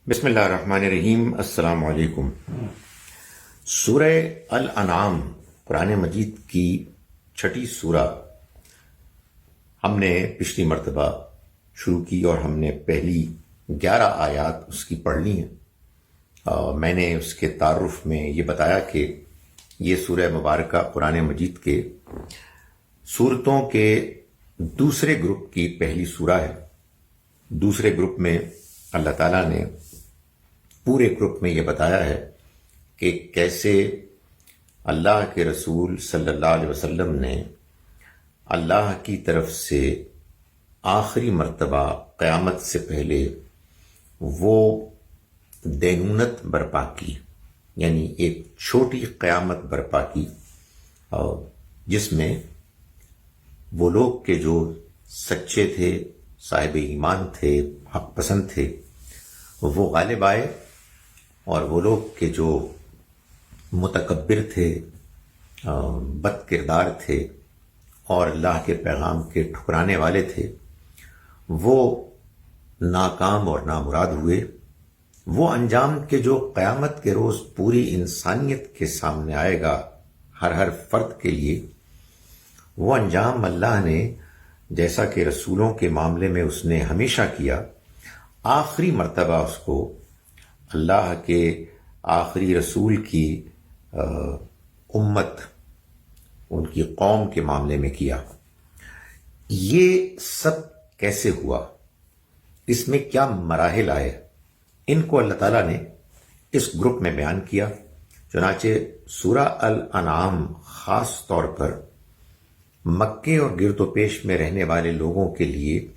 بسم اللہ الرحمن الرحیم۔ السلام علیکم۔ سورہ الانعام قرآن مجید کی چھٹی سورہ ہم نے پچھلی مرتبہ شروع کی اور ہم نے پہلی 11 آیات اس کی پڑھ لی ہیں۔ میں نے اس کے تعارف میں یہ بتایا کہ یہ سورہ مبارکہ قرآن مجید کے سورتوں کے دوسرے گروپ کی پہلی سورہ ہے۔ دوسرے گروپ میں اللہ تعالیٰ نے پورے گروپ میں یہ بتایا ہے کہ کیسے اللہ کے رسول صلی اللہ علیہ وسلم نے اللہ کی طرف سے آخری مرتبہ قیامت سے پہلے وہ دینونت برپا کی، یعنی ایک چھوٹی قیامت برپا کی، جس میں وہ لوگ کے جو سچے تھے، صاحب ایمان تھے، حق پسند تھے، وہ غالب آئے، اور وہ لوگ کے جو متکبر تھے، بد کردار تھے اور اللہ کے پیغام کے ٹھکرانے والے تھے، وہ ناکام اور نامراد ہوئے۔ وہ انجام کے جو قیامت کے روز پوری انسانیت کے سامنے آئے گا، ہر فرد کے لیے، وہ انجام اللہ نے جیسا کہ رسولوں کے معاملے میں اس نے ہمیشہ کیا، آخری مرتبہ اس کو اللہ کے آخری رسول کی امت، ان کی قوم کے معاملے میں کیا۔ یہ سب کیسے ہوا؟ اس میں کیا مراحل آئے؟ ان کو اللہ تعالیٰ نے اس گروپ میں بیان کیا۔ چنانچہ سورہ الانعام خاص طور پر مکے اور گرد و پیش میں رہنے والے لوگوں کے لیے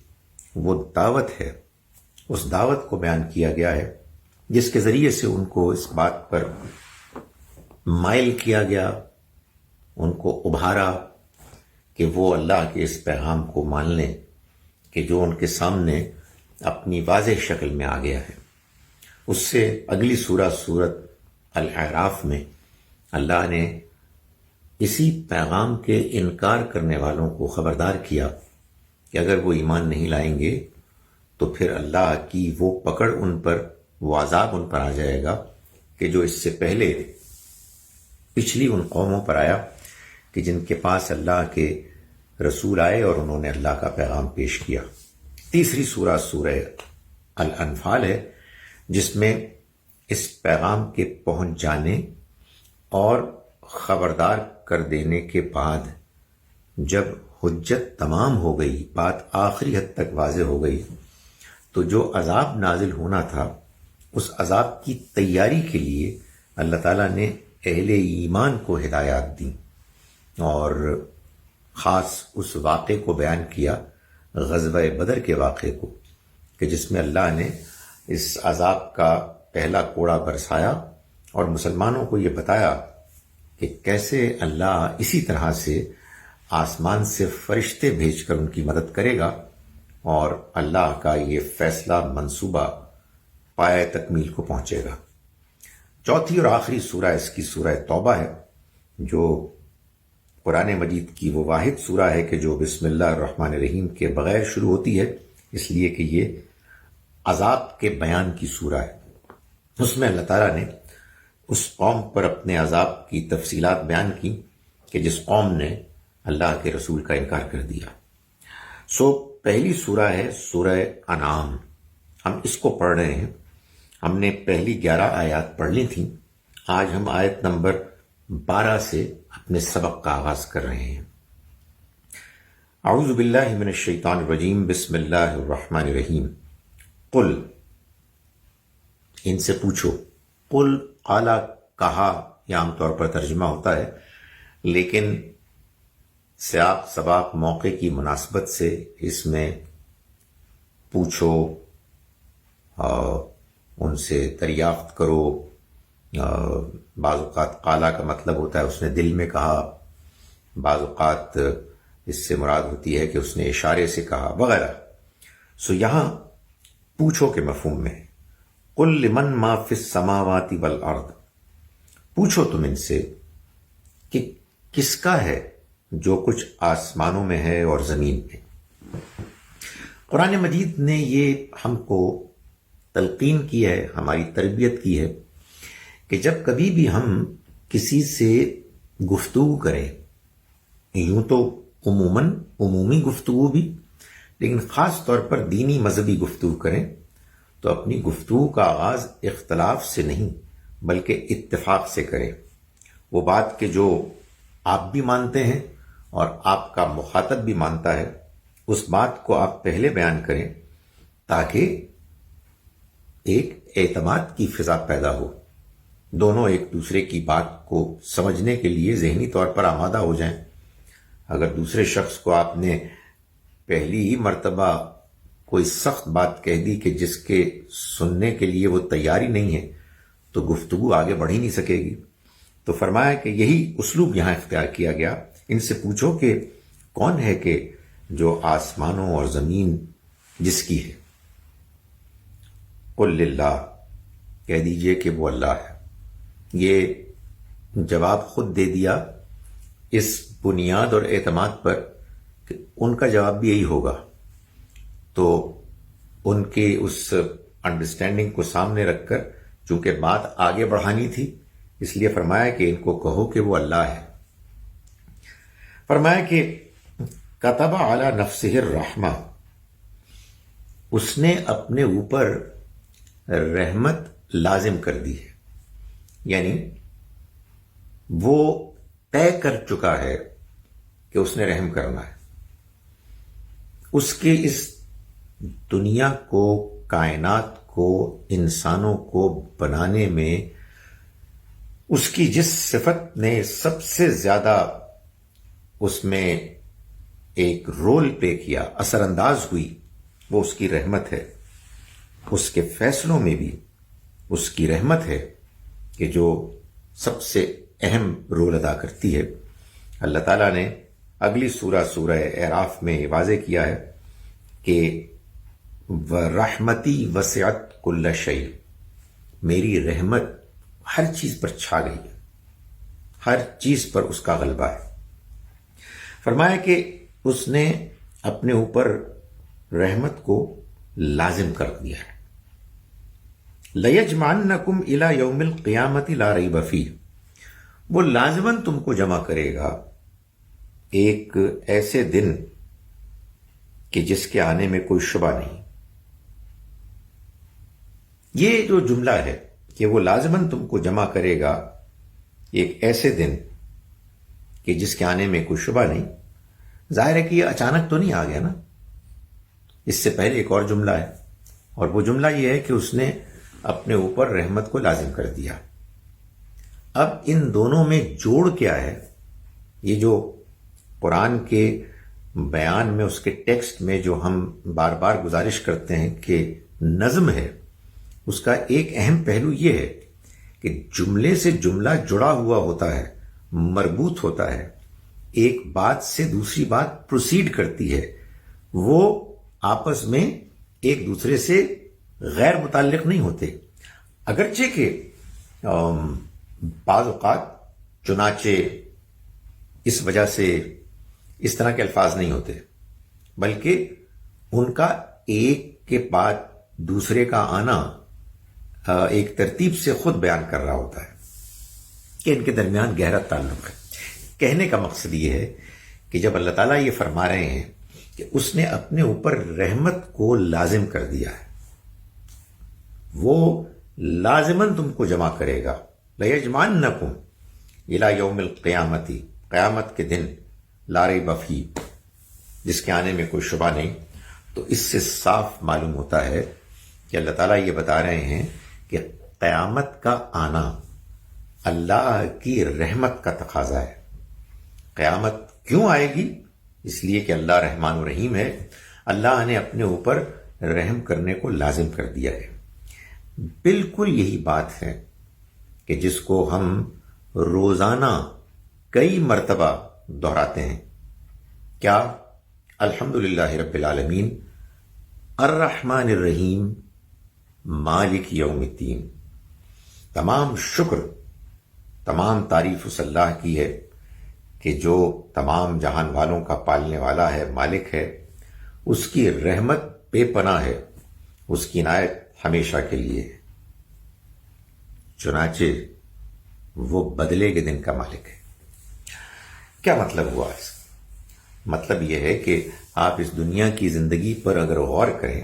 وہ دعوت ہے، اس دعوت کو بیان کیا گیا ہے، جس کے ذریعے سے ان کو اس بات پر مائل کیا گیا، ان کو ابھارا کہ وہ اللہ کے اس پیغام کو مان لیں کہ جو ان کے سامنے اپنی واضح شکل میں آ گیا ہے۔ اس سے اگلی سورت الاعراف میں اللہ نے اسی پیغام کے انکار کرنے والوں کو خبردار کیا کہ اگر وہ ایمان نہیں لائیں گے تو پھر اللہ کی وہ پکڑ ان پر، وہ عذاب ان پر آ جائے گا کہ جو اس سے پہلے پچھلی ان قوموں پر آیا کہ جن کے پاس اللہ کے رسول آئے اور انہوں نے اللہ کا پیغام پیش کیا۔ تیسری سورہ الانفال ہے، جس میں اس پیغام کے پہنچ جانے اور خبردار کر دینے کے بعد جب حجت تمام ہو گئی، بات آخری حد تک واضح ہو گئی، تو جو عذاب نازل ہونا تھا اس عذاب کی تیاری کے لیے اللہ تعالیٰ نے اہل ایمان کو ہدایات دیں، اور خاص اس واقعے کو بیان کیا، غزوہ بدر کے واقعے کو، کہ جس میں اللہ نے اس عذاب کا پہلا کوڑا برسایا اور مسلمانوں کو یہ بتایا کہ کیسے اللہ اسی طرح سے آسمان سے فرشتے بھیج کر ان کی مدد کرے گا، اور اللہ کا یہ فیصلہ منصوبہ پایہ تکمیل کو پہنچے گا۔ چوتھی اور آخری سورہ اس کی سورہ توبہ ہے، جو قرآن مجید کی وہ واحد سورہ ہے کہ جو بسم اللہ الرحمن الرحیم کے بغیر شروع ہوتی ہے، اس لیے کہ یہ عذاب کے بیان کی سورہ ہے۔ اس میں اللہ تعالیٰ نے اس قوم پر اپنے عذاب کی تفصیلات بیان کی کہ جس قوم نے اللہ کے رسول کا انکار کر دیا۔ پہلی سورہ ہے سورہ انعام، ہم اس کو پڑھ رہے ہیں۔ ہم نے پہلی 11 آیات پڑھ لی تھیں، آج ہم آیت نمبر 12 سے اپنے سبق کا آغاز کر رہے ہیں۔ اعوذ باللہ من الشیطان الرجیم، بسم اللہ الرحمن الرحیم۔ قل، ان سے پوچھو۔ قل، قالا، کہا، یہ عام طور پر ترجمہ ہوتا ہے، لیکن سیاق سباق موقع کی مناسبت سے اس میں پوچھو، ان سے دریافت کرو۔ بعض اوقات قالا کا مطلب ہوتا ہے اس نے دل میں کہا، بعض اوقات اس سے مراد ہوتی ہے کہ اس نے اشارے سے کہا وغیرہ۔ یہاں پوچھو کے مفہوم میں قل لمن ما فی السماوات والارض، پوچھو تم ان سے کہ کس کا ہے جو کچھ آسمانوں میں ہے اور زمین میں۔ قرآن مجید نے یہ ہم کو تلقین کی ہے، ہماری تربیت کی ہے کہ جب کبھی بھی ہم کسی سے گفتگو کریں، یوں تو عمومی گفتگو بھی، لیکن خاص طور پر دینی مذہبی گفتگو کریں تو اپنی گفتگو کا آغاز اختلاف سے نہیں بلکہ اتفاق سے کریں۔ وہ بات کہ جو آپ بھی مانتے ہیں اور آپ کا مخاطب بھی مانتا ہے، اس بات کو آپ پہلے بیان کریں تاکہ ایک اعتماد کی فضا پیدا ہو، دونوں ایک دوسرے کی بات کو سمجھنے کے لیے ذہنی طور پر آمادہ ہو جائیں۔ اگر دوسرے شخص کو آپ نے پہلی ہی مرتبہ کوئی سخت بات کہہ دی کہ جس کے سننے کے لیے وہ تیاری نہیں ہے تو گفتگو آگے بڑھ ہی نہیں سکے گی۔ تو فرمایا کہ یہی اسلوب یہاں اختیار کیا گیا، ان سے پوچھو کہ کون ہے کہ جو آسمانوں اور زمین جس کی ہے، قل للہ، کہہ دیجئے کہ وہ اللہ ہے۔ یہ جواب خود دے دیا اس بنیاد اور اعتماد پر کہ ان کا جواب بھی یہی ہوگا، تو ان کی اس انڈرسٹینڈنگ کو سامنے رکھ کر چونکہ بات آگے بڑھانی تھی، اس لیے فرمایا کہ ان کو کہو کہ وہ اللہ ہے۔ فرمایا کہ کتب علی نفسہ الرحمہ، اس نے اپنے اوپر رحمت لازم کر دی ہے، یعنی وہ طے کر چکا ہے کہ اس نے رحم کرنا ہے۔ اس کے اس دنیا کو، کائنات کو، انسانوں کو بنانے میں اس کی جس صفت نے سب سے زیادہ اس میں ایک رول پلے کیا، اثر انداز ہوئی، وہ اس کی رحمت ہے۔ اس کے فیصلوں میں بھی اس کی رحمت ہے کہ جو سب سے اہم رول ادا کرتی ہے۔ اللہ تعالیٰ نے اگلی سورہ اعراف میں یہ واضح کیا ہے کہ وَرَحْمَتِي وَسِعَتْ كُلَّ شَيْءٍ، میری رحمت ہر چیز پر چھا گئی ہے، ہر چیز پر اس کا غلبہ ہے۔ فرمایا کہ اس نے اپنے اوپر رحمت کو لازم کر دیا ہے۔ لَيَجْمَعَنَّكُمْ إِلَى يَوْمِ الْقِيَامَةِ لَا رَيْبَ فِيهِ، وہ لازماً تم کو جمع کرے گا ایک ایسے دن کہ جس کے آنے میں کوئی شبہ نہیں۔ یہ جو جملہ ہے کہ وہ لازماً تم کو جمع کرے گا ایک ایسے دن کہ جس کے آنے میں کوئی شبہ نہیں، ظاہر ہے کہ یہ اچانک تو نہیں آ گیا نا، اس سے پہلے ایک اور جملہ ہے، اور وہ جملہ یہ ہے کہ اس نے اپنے اوپر رحمت کو لازم کر دیا۔ اب ان دونوں میں جوڑ کیا ہے؟ یہ جو قرآن کے بیان میں، اس کے ٹیکسٹ میں جو ہم بار بار گزارش کرتے ہیں کہ نظم ہے، اس کا ایک اہم پہلو یہ ہے کہ جملے سے جملہ جڑا ہوا ہوتا ہے، مربوط ہوتا ہے، ایک بات سے دوسری بات پروسیڈ کرتی ہے، وہ آپس میں ایک دوسرے سے غیر متعلق نہیں ہوتے، اگرچہ کہ بعض اوقات چنانچہ اس وجہ سے اس طرح کے الفاظ نہیں ہوتے، بلکہ ان کا ایک کے بعد دوسرے کا آنا ایک ترتیب سے خود بیان کر رہا ہوتا ہے کہ ان کے درمیان گہرا تعلق ہے۔ کہنے کا مقصد یہ ہے کہ جب اللہ تعالیٰ یہ فرما رہے ہیں کہ اس نے اپنے اوپر رحمت کو لازم کر دیا ہے، وہ لازماً تم کو جمع کرے گا، لَيَجْمَعَنَّكُمْ إِلَى يَوْمِ الْقِيَامَةِ، قیامت کے دن، لا ریب فیہ، جس کے آنے میں کوئی شبہ نہیں۔ تو اس سے صاف معلوم ہوتا ہے کہ اللہ تعالیٰ یہ بتا رہے ہیں کہ قیامت کا آنا اللہ کی رحمت کا تقاضا ہے۔ قیامت کیوں آئے گی؟ اس لیے کہ اللہ رحمان و رحیم ہے، اللہ نے اپنے اوپر رحم کرنے کو لازم کر دیا ہے۔ بالکل یہی بات ہے کہ جس کو ہم روزانہ کئی مرتبہ دہراتے ہیں، کیا؟ الحمدللہ رب العالمین، الرحمن الرحیم، مالک یوم الدین۔ تمام شکر، تمام تعریف اس اللہ کی ہے کہ جو تمام جہان والوں کا پالنے والا ہے، مالک ہے، اس کی رحمت بے پناہ ہے، اس کی عنایت ہمیشہ کے لیے ہے، چنانچہ وہ بدلے کے دن کا مالک ہے۔ کیا مطلب ہوا اس؟ مطلب یہ ہے کہ آپ اس دنیا کی زندگی پر اگر غور کریں،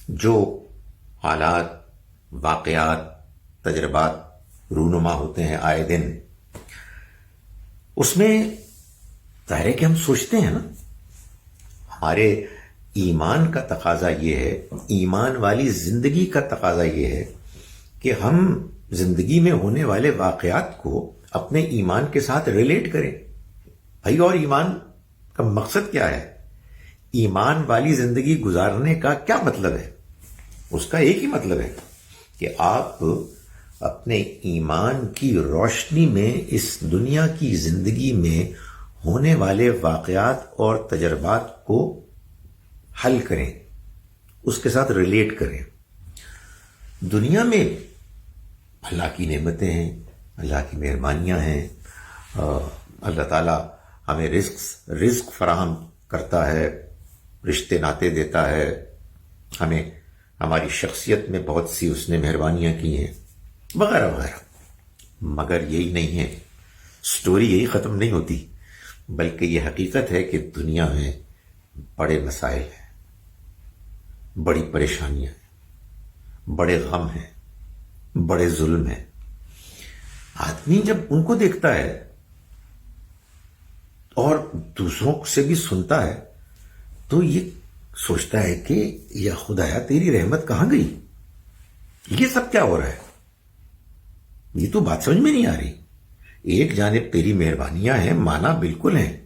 جو حالات، واقعات، تجربات رونما ہوتے ہیں آئے دن، اس میں ظاہر ہے کہ ہم سوچتے ہیں نا، ہمارے ایمان کا تقاضا یہ ہے، ایمان والی زندگی کا تقاضا یہ ہے کہ ہم زندگی میں ہونے والے واقعات کو اپنے ایمان کے ساتھ ریلیٹ کریں۔ بھائی، اور ایمان کا مقصد کیا ہے؟ ایمان والی زندگی گزارنے کا کیا مطلب ہے؟ اس کا ایک ہی مطلب ہے کہ آپ اپنے ایمان کی روشنی میں اس دنیا کی زندگی میں ہونے والے واقعات اور تجربات کو حل کریں، اس کے ساتھ ریلیٹ کریں۔ دنیا میں اللہ کی نعمتیں ہیں، اللہ کی مہربانیاں ہیں، اللہ تعالیٰ ہمیں رزق فراہم کرتا ہے، رشتے ناتے دیتا ہے، ہمیں ہماری شخصیت میں بہت سی اس نے مہربانیاں کی ہیں، وغیرہ وغیرہ۔ مگر یہی نہیں ہے، سٹوری یہی ختم نہیں ہوتی، بلکہ یہ حقیقت ہے کہ دنیا میں بڑے مسائل ہیں، بڑی پریشانیاں ہیں، بڑے غم ہیں، بڑے ظلم ہیں۔ آدمی جب ان کو دیکھتا ہے اور دوسروں سے بھی سنتا ہے تو یہ سوچتا ہے کہ یا خدایا تیری رحمت کہاں گئی؟ یہ سب کیا ہو رہا ہے؟ یہ تو بات سمجھ میں نہیں آ رہی۔ ایک جانب تیری مہربانیاں ہیں، مانا بالکل ہیں،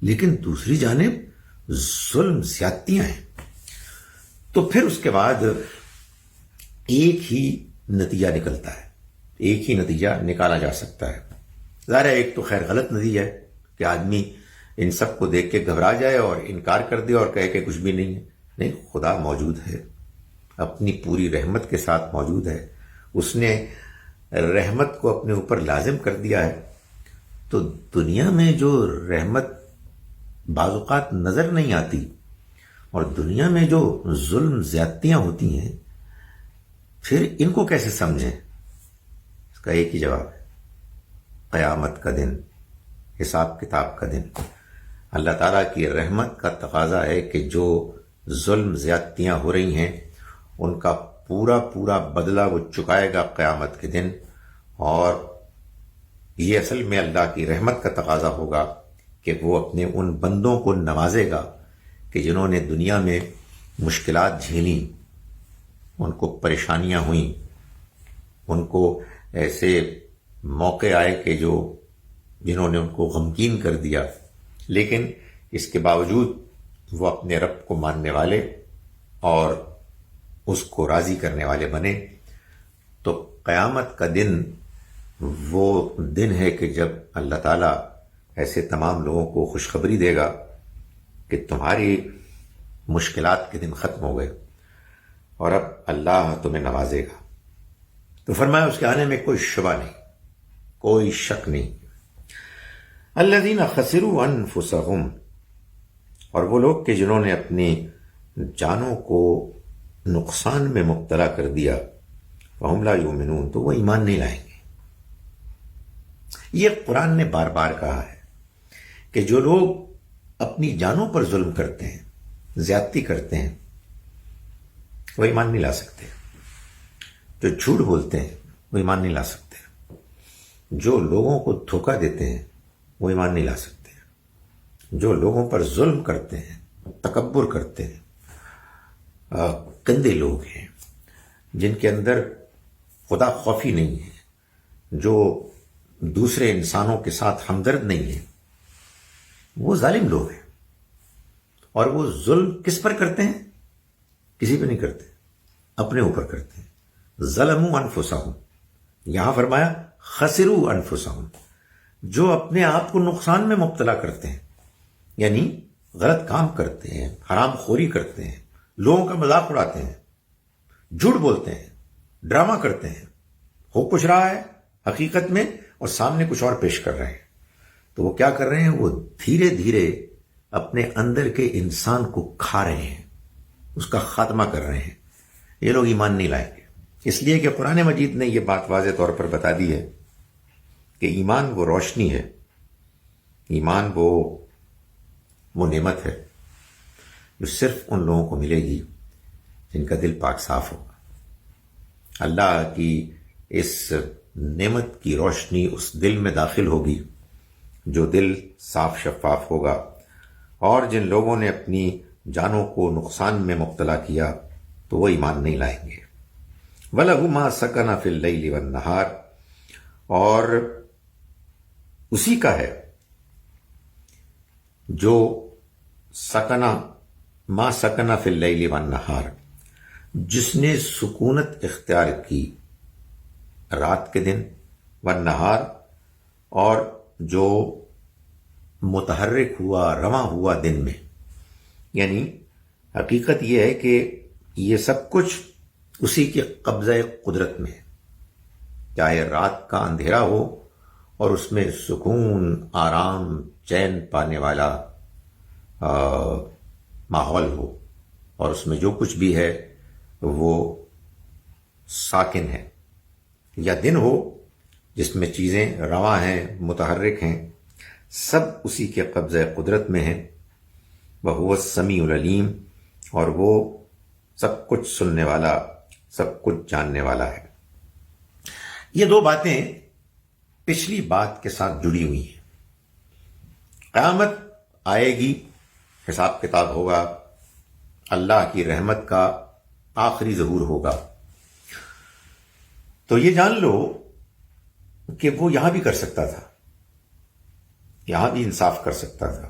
لیکن دوسری جانب ظلم، زیادتیاں ہیں۔ تو پھر اس کے بعد ایک ہی نتیجہ نکلتا ہے، ایک ہی نتیجہ نکالا جا سکتا ہے۔ ظاہر ہے ایک تو خیر غلط نتیجہ ہے کہ آدمی ان سب کو دیکھ کے گھبرا جائے اور انکار کر دے اور کہے کہ کچھ بھی نہیں ہے۔ نہیں، خدا موجود ہے، اپنی پوری رحمت کے ساتھ موجود ہے، اس نے رحمت کو اپنے اوپر لازم کر دیا ہے۔ تو دنیا میں جو رحمت بعض اوقات نظر نہیں آتی اور دنیا میں جو ظلم، زیادتیاں ہوتی ہیں، پھر ان کو کیسے سمجھیں؟ اس کا ایک ہی جواب ہے، قیامت کا دن، حساب کتاب کا دن۔ اللہ تعالیٰ کی رحمت کا تقاضا ہے کہ جو ظلم، زیادتیاں ہو رہی ہیں ان کا پورا پورا بدلہ وہ چکائے گا قیامت کے دن، اور یہ اصل میں اللہ کی رحمت کا تقاضا ہوگا کہ وہ اپنے ان بندوں کو نوازے گا کہ جنہوں نے دنیا میں مشکلات جھیلیں، ان کو پریشانیاں ہوئیں، ان کو ایسے موقع آئے کہ جنہوں نے ان کو غمگین کر دیا، لیکن اس کے باوجود وہ اپنے رب کو ماننے والے اور اس کو راضی کرنے والے بنے۔ تو قیامت کا دن وہ دن ہے کہ جب اللہ تعالیٰ ایسے تمام لوگوں کو خوشخبری دے گا کہ تمہاری مشکلات کے دن ختم ہو گئے اور اب اللہ تمہیں نوازے گا۔ تو فرمایا اس کے آنے میں کوئی شبہ نہیں، کوئی شک نہیں۔ الذین خسروا انفسہم، اور وہ لوگ کہ جنہوں نے اپنی جانوں کو نقصان میں مبتلا کر دیا، فہم لا یؤمنون، تو وہ ایمان نہیں لائیں گے۔ یہ قرآن نے بار بار کہا ہے کہ جو لوگ اپنی جانوں پر ظلم کرتے ہیں، زیادتی کرتے ہیں، وہ ایمان نہیں لا سکتے۔ جو جھوٹ بولتے ہیں وہ ایمان نہیں لا سکتے۔ جو لوگوں کو دھوکہ دیتے ہیں وہ ایمان نہیں لا سکتے۔ جو لوگوں پر ظلم کرتے ہیں، تکبر کرتے ہیں، گندے لوگ ہیں، جن کے اندر خدا خوفی نہیں ہے، جو دوسرے انسانوں کے ساتھ ہمدرد نہیں ہے، وہ ظالم لوگ ہیں۔ اور وہ ظلم کس پر کرتے ہیں؟ کسی پہ نہیں کرتے، اپنے اوپر کرتے ہیں۔ ظلموا انفسہم، یہاں فرمایا خسروا انفسہم، جو اپنے آپ کو نقصان میں مبتلا کرتے ہیں، یعنی غلط کام کرتے ہیں، حرام خوری کرتے ہیں، لوگوں کا مذاق اڑاتے ہیں، جھوٹ بولتے ہیں، ڈرامہ کرتے ہیں، ہو کچھ رہا ہے حقیقت میں اور سامنے کچھ اور پیش کر رہے ہیں۔ تو وہ کیا کر رہے ہیں؟ وہ دھیرے دھیرے اپنے اندر کے انسان کو کھا رہے ہیں، اس کا خاتمہ کر رہے ہیں۔ یہ لوگ ایمان نہیں لائیں گے، اس لیے کہ قرآن مجید نے یہ بات واضح طور پر بتا دی ہے کہ ایمان وہ روشنی ہے، ایمان وہ نعمت ہے جو صرف ان لوگوں کو ملے گی جن کا دل پاک صاف ہوگا۔ اللہ کی اس نعمت کی روشنی اس دل میں داخل ہوگی جو دل صاف شفاف ہوگا، اور جن لوگوں نے اپنی جانوں کو نقصان میں مبتلا کیا تو وہ ایمان نہیں لائیں گے۔ وَلَهُ مَا سَكَنَ فِي اللَّيْلِ وَالنَّهَارِ، اور اسی کا ہے جو سکنا ما سکنا فی اللیل والنہار، جس نے سکونت اختیار کی رات کے دن، والنہار، اور جو متحرک ہوا رواں ہوا دن میں۔ یعنی حقیقت یہ ہے کہ یہ سب کچھ اسی کے قبضہ قدرت میں ہے، چاہے رات کا اندھیرا ہو اور اس میں سکون، آرام، چین پانے والا ماحول ہو، اور اس میں جو کچھ بھی ہے وہ ساکن ہے، یا دن ہو جس میں چیزیں رواں ہیں، متحرک ہیں، سب اسی کے قبضہ قدرت میں ہیں۔ وَهُوَ السَّمِيعُ الْعَلِيمُ، اور وہ سب کچھ سننے والا، سب کچھ جاننے والا ہے۔ یہ دو باتیں پچھلی بات کے ساتھ جڑی ہوئی ہیں۔ قیامت آئے گی، حساب کتاب ہوگا، اللہ کی رحمت کا آخری ظہور ہوگا، تو یہ جان لو کہ وہ یہاں بھی کر سکتا تھا، یہاں بھی انصاف کر سکتا تھا۔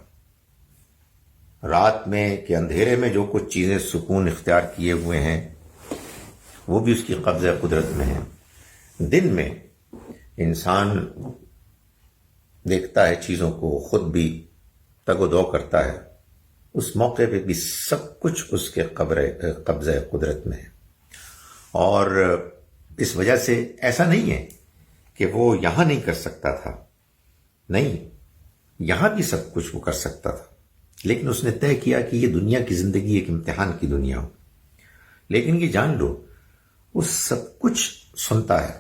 رات میں کہ اندھیرے میں جو کچھ چیزیں سکون اختیار کیے ہوئے ہیں وہ بھی اس کی قبضہ قدرت میں ہیں۔ دن میں انسان دیکھتا ہے چیزوں کو، خود بھی تگ و دو کرتا ہے، اس موقع پہ بھی سب کچھ اس کے قبضہ قدرت میں ہے، اور اس وجہ سے ایسا نہیں ہے کہ وہ یہاں نہیں کر سکتا تھا، نہیں، یہاں بھی سب کچھ وہ کر سکتا تھا، لیکن اس نے طے کیا کہ یہ دنیا کی زندگی ایک امتحان کی دنیا ہو۔ لیکن یہ جان لو وہ سب کچھ سنتا ہے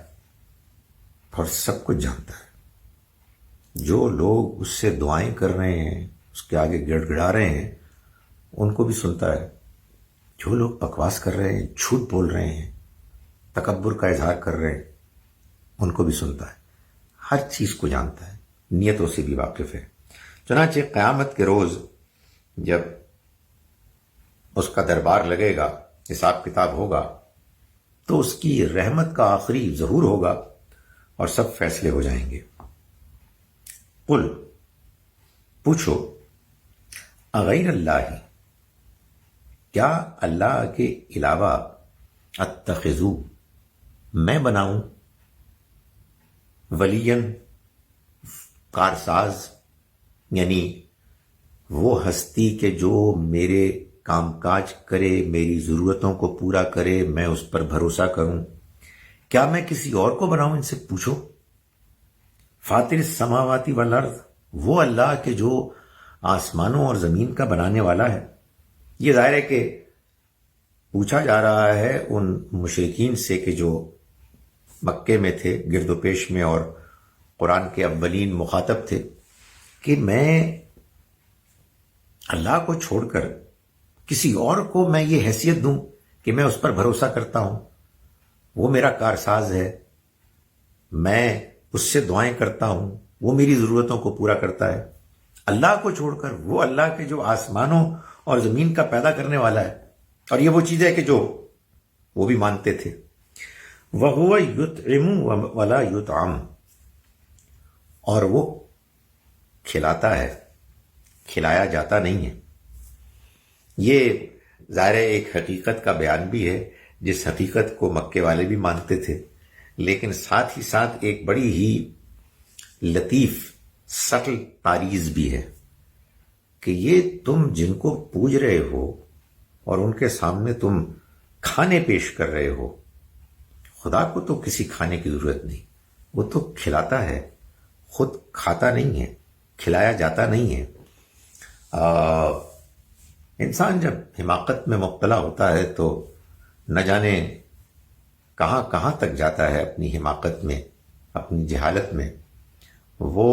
اور سب کچھ جانتا ہے۔ جو لوگ اس سے دعائیں کر رہے ہیں، اس کے آگے گڑ گڑا رہے ہیں، ان کو بھی سنتا ہے۔ جو لوگ بکواس کر رہے ہیں، جھوٹ بول رہے ہیں، تکبر کا اظہار کر رہے ہیں، ان کو بھی سنتا ہے، ہر چیز کو جانتا ہے، نیتوں سے بھی واقف ہے۔ چنانچہ قیامت کے روز جب اس کا دربار لگے گا، حساب کتاب ہوگا، تو اس کی رحمت کا آخری ظہور ہوگا اور سب فیصلے ہو جائیں گے۔ قل، پوچھو، اغیر اللہ، کیا اللہ کے علاوہ اتخذو، میں بناؤں، ولین، کارساز، یعنی وہ ہستی کہ جو میرے کام کاج کرے، میری ضرورتوں کو پورا کرے، میں اس پر بھروسہ کروں، کیا میں کسی اور کو بناؤں؟ ان سے پوچھو۔ فاطر السماوات والارض، وہ اللہ کہ جو آسمانوں اور زمین کا بنانے والا ہے۔ یہ ظاہر ہے کہ پوچھا جا رہا ہے ان مشرکین سے کہ جو مکے میں تھے، گرد و پیش میں، اور قرآن کے اولین مخاطب تھے، کہ میں اللہ کو چھوڑ کر کسی اور کو میں یہ حیثیت دوں کہ میں اس پر بھروسہ کرتا ہوں، وہ میرا کارساز ہے، میں اس سے دعائیں کرتا ہوں، وہ میری ضرورتوں کو پورا کرتا ہے، اللہ کو چھوڑ کر، وہ اللہ کے جو آسمانوں اور زمین کا پیدا کرنے والا ہے۔ اور یہ وہ چیز ہے کہ جو وہ بھی مانتے تھے۔ وَهُوَ يُطْعِمُ وَلَا يُطْعَمُ، اور وہ کھلاتا ہے، کھلایا جاتا نہیں ہے۔ یہ ظاہر ایک حقیقت کا بیان بھی ہے جس حقیقت کو مکے والے بھی مانتے تھے، لیکن ساتھ ہی ساتھ ایک بڑی ہی لطیف سٹل تعریض بھی ہے کہ یہ تم جن کو پوج رہے ہو اور ان کے سامنے تم کھانے پیش کر رہے ہو، خدا کو تو کسی کھانے کی ضرورت نہیں، وہ تو کھلاتا ہے، خود کھاتا نہیں ہے، کھلایا جاتا نہیں ہے۔ انسان جب حماقت میں مبتلا ہوتا ہے تو نہ جانے کہاں کہاں تک جاتا ہے اپنی حماقت میں، اپنی جہالت میں. وہ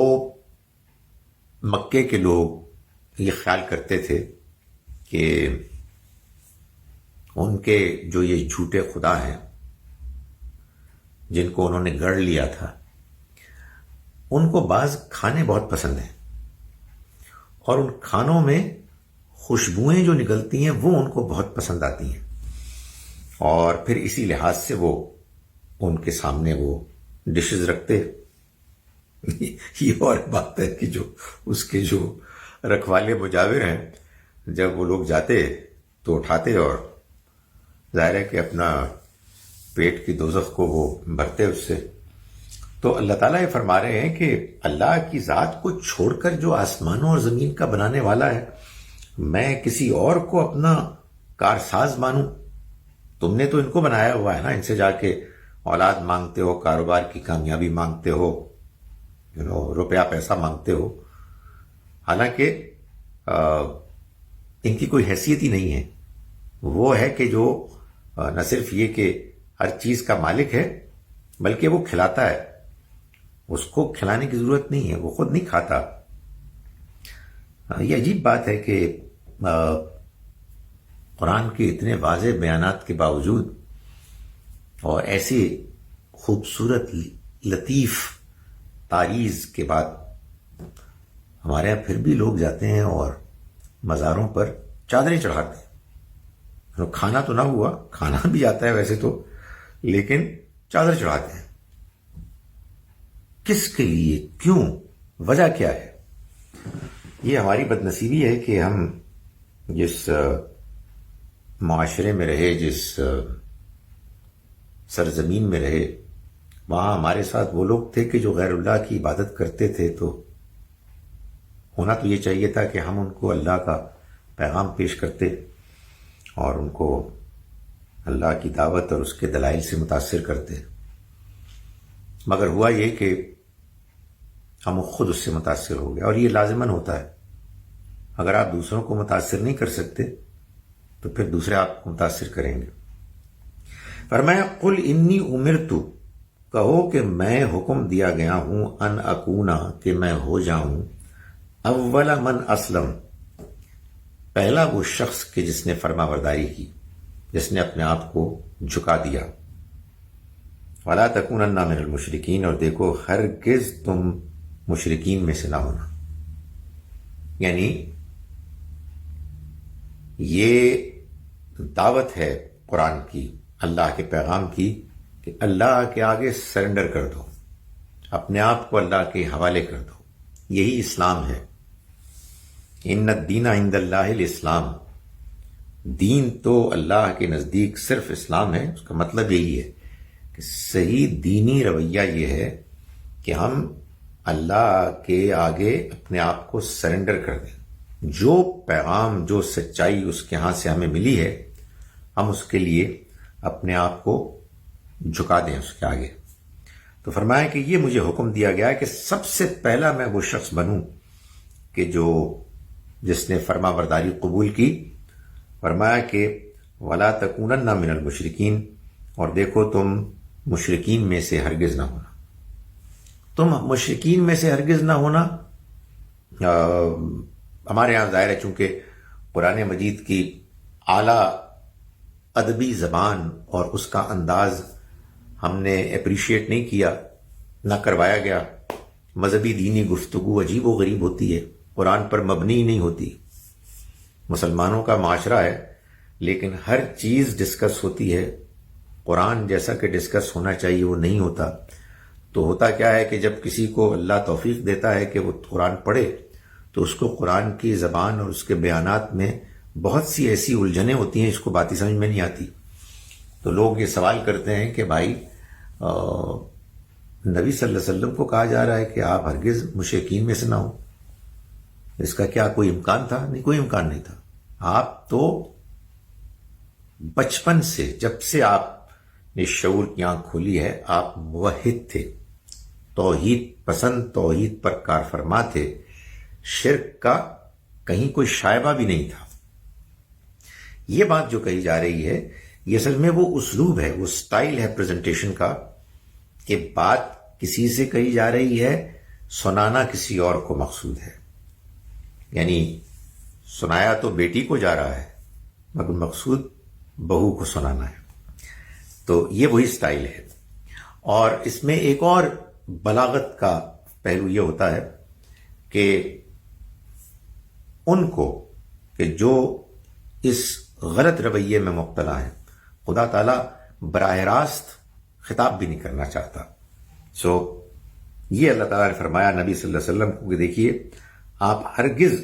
مکے کے لوگ یہ خیال کرتے تھے کہ ان کے جو یہ جھوٹے خدا ہیں جن کو انہوں نے گڑھ لیا تھا، ان کو بعض کھانے بہت پسند ہیں، اور ان کھانوں میں خوشبوئیں جو نکلتی ہیں وہ ان کو بہت پسند آتی ہیں، اور پھر اسی لحاظ سے وہ ان کے سامنے وہ ڈشز رکھتے. یہ اور بات ہے کہ جو اس کے جو رکھوالے مجاور ہیں، جب وہ لوگ جاتے تو اٹھاتے اور ظاہر ہے کہ اپنا پیٹ کی دوزخ کو وہ بھرتے اس سے. تو اللہ تعالیٰ یہ فرما رہے ہیں کہ اللہ کی ذات کو چھوڑ کر جو آسمانوں اور زمین کا بنانے والا ہے، میں کسی اور کو اپنا کارساز مانوں؟ تم نے تو ان کو بنایا ہوا ہے نا، ان سے جا کے اولاد مانگتے ہو، کاروبار کی کامیابی مانگتے ہو، روپیہ پیسہ مانگتے ہو، حالانکہ ان کی کوئی حیثیت ہی نہیں ہے. وہ ہے کہ جو نہ صرف یہ کہ ہر چیز کا مالک ہے، بلکہ وہ کھلاتا ہے. اس کو کھلانے کی ضرورت نہیں ہے، وہ خود نہیں کھاتا. یہ عجیب بات ہے کہ قرآن کے اتنے واضح بیانات کے باوجود اور ایسی خوبصورت لطیف تعریض کے بعد ہمارے یہاں پھر بھی لوگ جاتے ہیں اور مزاروں پر چادریں چڑھاتے ہیں. کھانا تو نہ ہوا، کھانا بھی جاتا ہے ویسے تو، لیکن چادر چڑھاتے ہیں. کس کے لیے؟ کیوں؟ وجہ کیا ہے؟ یہ ہماری بد نصیبی ہے کہ ہم جس معاشرے میں رہے، جس سرزمین میں رہے، وہاں ہمارے ساتھ وہ لوگ تھے کہ جو غیر اللہ کی عبادت کرتے تھے. تو ہونا تو یہ چاہیے تھا کہ ہم ان کو اللہ کا پیغام پیش کرتے اور ان کو اللہ کی دعوت اور اس کے دلائل سے متاثر کرتے. مگر ہوا یہ کہ ہم خود اس سے متاثر ہو گئے، اور یہ لازماً ہوتا ہے. اگر آپ دوسروں کو متاثر نہیں کر سکتے تو پھر دوسرے آپ کو متاثر کریں گے. فرمایا قل انی امرت، کہو کہ میں حکم دیا گیا ہوں، ان اکونا، کہ میں ہو جاؤں، اول من اسلم، پہلا وہ شخص کہ جس نے فرما برداری کی، جس نے اپنے آپ کو جھکا دیا. ولا تکونن من المشرکین، اور دیکھو ہرگز تم مشرکین میں سے نہ ہونا. یعنی یہ دعوت ہے قرآن کی، اللہ کے پیغام کی، کہ اللہ کے آگے سرنڈر کر دو، اپنے آپ کو اللہ کے حوالے کر دو. یہی اسلام ہے. ان الدین عند اللہ الاسلام، دین تو اللہ کے نزدیک صرف اسلام ہے. اس کا مطلب یہی ہے کہ صحیح دینی رویہ یہ ہے کہ ہم اللہ کے آگے اپنے آپ کو سرنڈر کر دیں. جو پیغام، جو سچائی اس کے ہاں سے ہمیں ملی ہے، ہم اس کے لیے اپنے آپ کو جھکا دیں اس کے آگے. تو فرمایا کہ یہ مجھے حکم دیا گیا ہے کہ سب سے پہلا میں وہ شخص بنوں کہ جس نے فرما برداری قبول کی. فرمایا کہ ولا تکونن من المشرکین، اور دیکھو تم مشرکین میں سے ہرگز نہ ہونا. تم مشرکین میں سے ہرگز نہ ہونا. ہمارے یہاں ظاہر ہے چونکہ قرآن مجید کی اعلیٰ ادبی زبان اور اس کا انداز ہم نے اپریشیٹ نہیں کیا، نہ کروایا گیا. مذہبی دینی گفتگو عجیب و غریب ہوتی ہے، قرآن پر مبنی ہی نہیں ہوتی. مسلمانوں کا معاشرہ ہے لیکن ہر چیز ڈسکس ہوتی ہے، قرآن جیسا کہ ڈسکس ہونا چاہیے وہ نہیں ہوتا. تو ہوتا کیا ہے کہ جب کسی کو اللہ توفیق دیتا ہے کہ وہ قرآن پڑھے تو اس کو قرآن کی زبان اور اس کے بیانات میں بہت سی ایسی الجھنیں ہوتی ہیں، اس کو باتیں سمجھ میں نہیں آتی. تو لوگ یہ سوال کرتے ہیں کہ بھائی نبی صلی اللہ علیہ وسلم کو کہا جا رہا ہے کہ آپ ہرگز مشرکین میں سے نہ ہوں، اس کا کیا کوئی امکان تھا؟ نہیں، کوئی امکان نہیں تھا. آپ تو بچپن سے، جب سے آپ نے شعور کی آنکھ کھولی ہے، آپ موحد تھے، توحید پسند، توحید پر کار فرما تھے. شرک کا کہیں کوئی شائبہ بھی نہیں تھا. یہ بات جو کہی جا رہی ہے یہ اصل میں وہ اسلوب ہے، وہ سٹائل ہے پریزنٹیشن کا کہ بات کسی سے کہی جا رہی ہے، سنانا کسی اور کو مقصود ہے. یعنی سنایا تو بیٹی کو جا رہا ہے مگر مقصود بہو کو سنانا ہے. تو یہ وہی سٹائل ہے. اور اس میں ایک اور بلاغت کا پہلو یہ ہوتا ہے کہ ان کو کہ جو اس غلط رویے میں مبتلا ہیں خدا تعالیٰ براہ راست خطاب بھی نہیں کرنا چاہتا. یہ اللہ تعالیٰ نے فرمایا نبی صلی اللہ علیہ وسلم کو کہ دیکھیے آپ ہرگز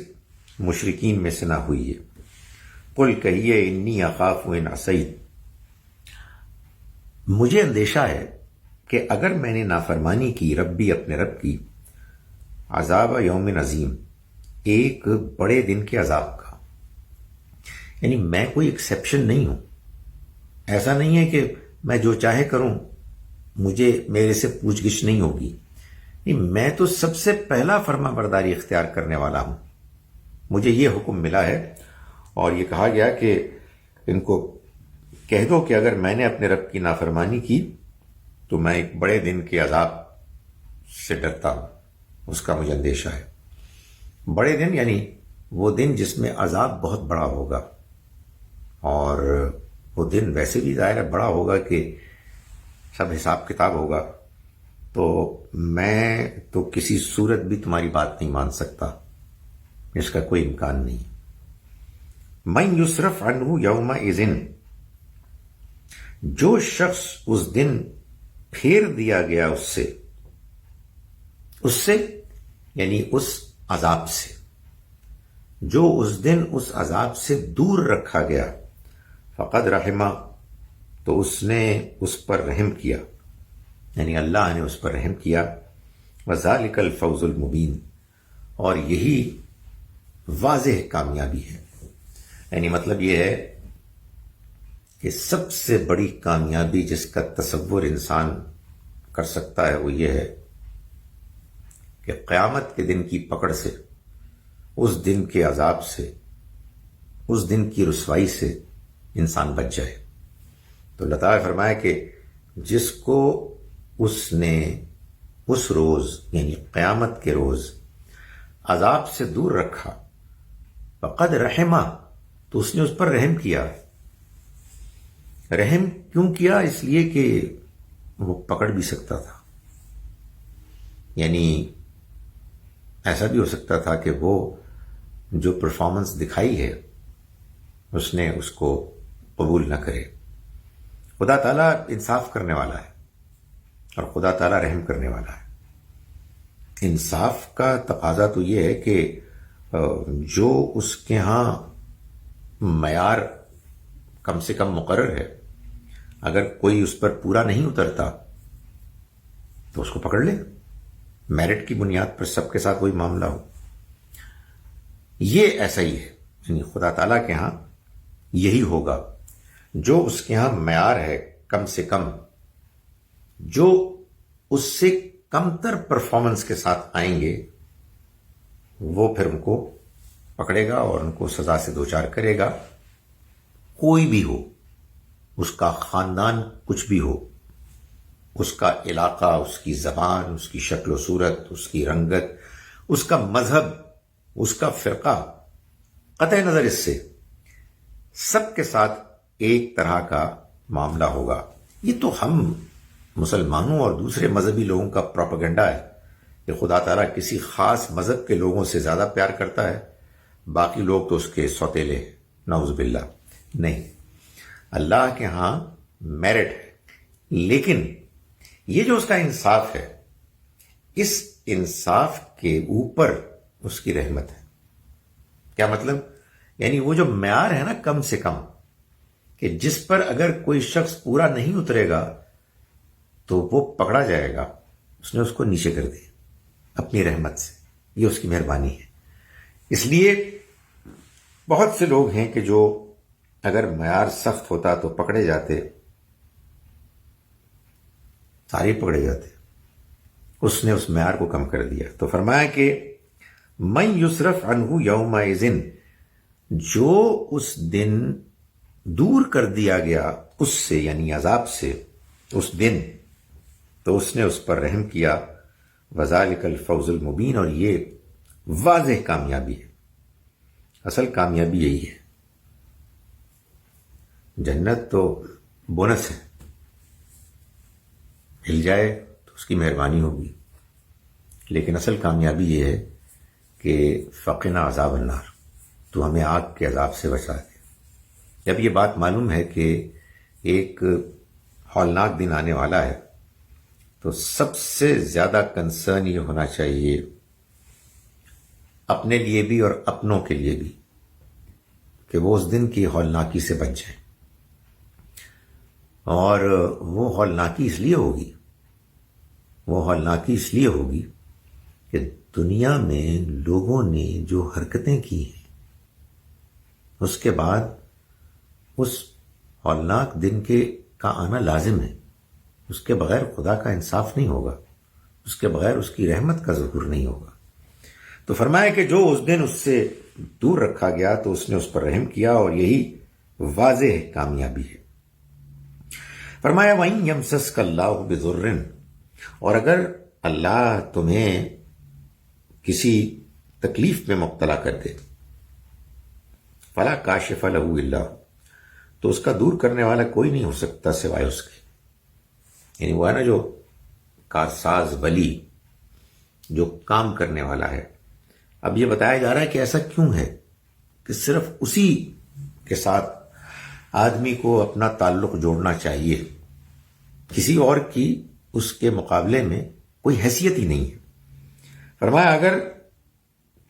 مشرکین میں سے نہ ہوئیے. قل کہیے انی اخاف ان عصیت، مجھے اندیشہ ہے کہ اگر میں نے نافرمانی کی ربی اپنے رب کی، عذاب یوم عظیم، ایک بڑے دن کے عذاب کا. یعنی میں کوئی ایکسیپشن نہیں ہوں. ایسا نہیں ہے کہ میں جو چاہے کروں مجھے میرے سے پوچھ گچھ نہیں ہوگی. میں تو سب سے پہلا فرما برداری اختیار کرنے والا ہوں. مجھے یہ حکم ملا ہے اور یہ کہا گیا کہ ان کو کہہ دو کہ اگر میں نے اپنے رب کی نافرمانی کی تو میں ایک بڑے دن کے عذاب سے ڈرتا ہوں، اس کا مجھے اندیشہ ہے. بڑے دن یعنی وہ دن جس میں عذاب بہت بڑا ہوگا، اور وہ دن ویسے بھی ظاہر ہے بڑا ہوگا کہ سب حساب کتاب ہوگا. تو میں تو کسی صورت بھی تمہاری بات نہیں مان سکتا، اس کا کوئی امکان نہیں. من یصرف عنہ یومئذ، جو شخص اس دن پھیر دیا گیا اس سے یعنی اس عذاب سے، جو اس دن اس عذاب سے دور رکھا گیا، فقد رحمہ، تو اس نے اس پر رحم کیا، یعنی اللہ نے اس پر رحم کیا. وذالک الفوز المبین، اور یہی واضح کامیابی ہے. یعنی مطلب یہ ہے کہ سب سے بڑی کامیابی جس کا تصور انسان کر سکتا ہے وہ یہ ہے کہ قیامت کے دن کی پکڑ سے، اس دن کے عذاب سے، اس دن کی رسوائی سے انسان بچ جائے. تو اللہ تعالیٰ نے فرمایا کہ جس کو اس نے اس روز یعنی قیامت کے روز عذاب سے دور رکھا، فقد رحمہ، تو اس نے اس پر رحم کیا. رحم کیوں کیا؟ اس لیے کہ وہ پکڑ بھی سکتا تھا. یعنی ایسا بھی ہو سکتا تھا کہ وہ جو پرفارمنس دکھائی ہے اس نے اس کو قبول نہ کرے. خدا تعالیٰ انصاف کرنے والا ہے اور خدا تعالیٰ رحم کرنے والا ہے. انصاف کا تقاضا تو یہ ہے کہ جو اس کے ہاں معیار کم سے کم مقرر ہے، اگر کوئی اس پر پورا نہیں اترتا تو اس کو پکڑ لے. میرٹ کی بنیاد پر سب کے ساتھ وہی معاملہ ہو. یہ ایسا ہی ہے، یعنی خدا تعالیٰ کے ہاں یہی ہوگا. جو اس کے ہاں معیار ہے کم سے کم، جو اس سے کم تر پرفارمنس کے ساتھ آئیں گے وہ پھر ان کو پکڑے گا اور ان کو سزا سے دوچار کرے گا. کوئی بھی ہو، اس کا خاندان کچھ بھی ہو، اس کا علاقہ، اس کی زبان، اس کی شکل و صورت، اس کی رنگت، اس کا مذہب، اس کا فرقہ، قطع نظر اس سے سب کے ساتھ ایک طرح کا معاملہ ہوگا. یہ تو ہم مسلمانوں اور دوسرے مذہبی لوگوں کا پروپیگنڈا ہے کہ خدا تعالیٰ کسی خاص مذہب کے لوگوں سے زیادہ پیار کرتا ہے، باقی لوگ تو اس کے سوتیلے ہیں. نعوذ باللہ. نہیں، اللہ کے ہاں میرٹ ہے، لیکن یہ جو اس کا انصاف ہے، اس انصاف کے اوپر اس کی رحمت ہے. کیا مطلب؟ یعنی وہ جو معیار ہے نا کم سے کم، کہ جس پر اگر کوئی شخص پورا نہیں اترے گا تو وہ پکڑا جائے گا، اس نے اس کو نیچے کر دیا اپنی رحمت سے. یہ اس کی مہربانی ہے. اس لیے بہت سے لوگ ہیں کہ جو اگر معیار سخت ہوتا تو پکڑے جاتے، سارے پکڑے جاتے. اس نے اس معیار کو کم کر دیا. تو فرمایا کہ من یصرف عنہ یومئذ، جو اس دن دور کر دیا گیا اس سے یعنی عذاب سے اس دن، تو اس نے اس پر رحم کیا، وذالک الفوز المبین، اور یہ واضح کامیابی ہے۔ اصل کامیابی یہی ہے، جنت تو بونس ہے، مل جائے تو اس کی مہربانی ہوگی، لیکن اصل کامیابی یہ ہے کہ فقنا عذاب النار، تو ہمیں آگ کے عذاب سے بچا دے۔ جب یہ بات معلوم ہے کہ ایک ہولناک دن آنے والا ہے، تو سب سے زیادہ کنسرن یہ ہونا چاہیے اپنے لیے بھی اور اپنوں کے لیے بھی کہ وہ اس دن کی ہولناکی سے بچ جائیں۔ اور وہ ہولناکی اس لیے ہوگی کہ دنیا میں لوگوں نے جو حرکتیں کی ہیں، اس کے بعد اس ہولناک دن کا آنا لازم ہے۔ اس کے بغیر خدا کا انصاف نہیں ہوگا، اس کے بغیر اس کی رحمت کا ظہور نہیں ہوگا۔ تو فرمایا کہ جو اس دن اس سے دور رکھا گیا تو اس نے اس پر رحم کیا، اور یہی واضح کامیابی ہے۔ فرمایا وَإِن يَمْسَسْكَ اللَّهُ بِضُرٍّ، اور اگر اللہ تمہیں کسی تکلیف میں مبتلا کر دے، فَلَا كَاشِفَ لَهُ إِلَّا هُوَ، تو اس کا دور کرنے والا کوئی نہیں ہو سکتا سوائے اس کے۔ یعنی وہ ہے نا جو کارساز ولی، جو کام کرنے والا ہے۔ اب یہ بتایا جا رہا ہے کہ ایسا کیوں ہے کہ صرف اسی کے ساتھ آدمی کو اپنا تعلق جوڑنا چاہیے، کسی اور کی اس کے مقابلے میں کوئی حیثیت ہی نہیں ہے۔ فرمایا اگر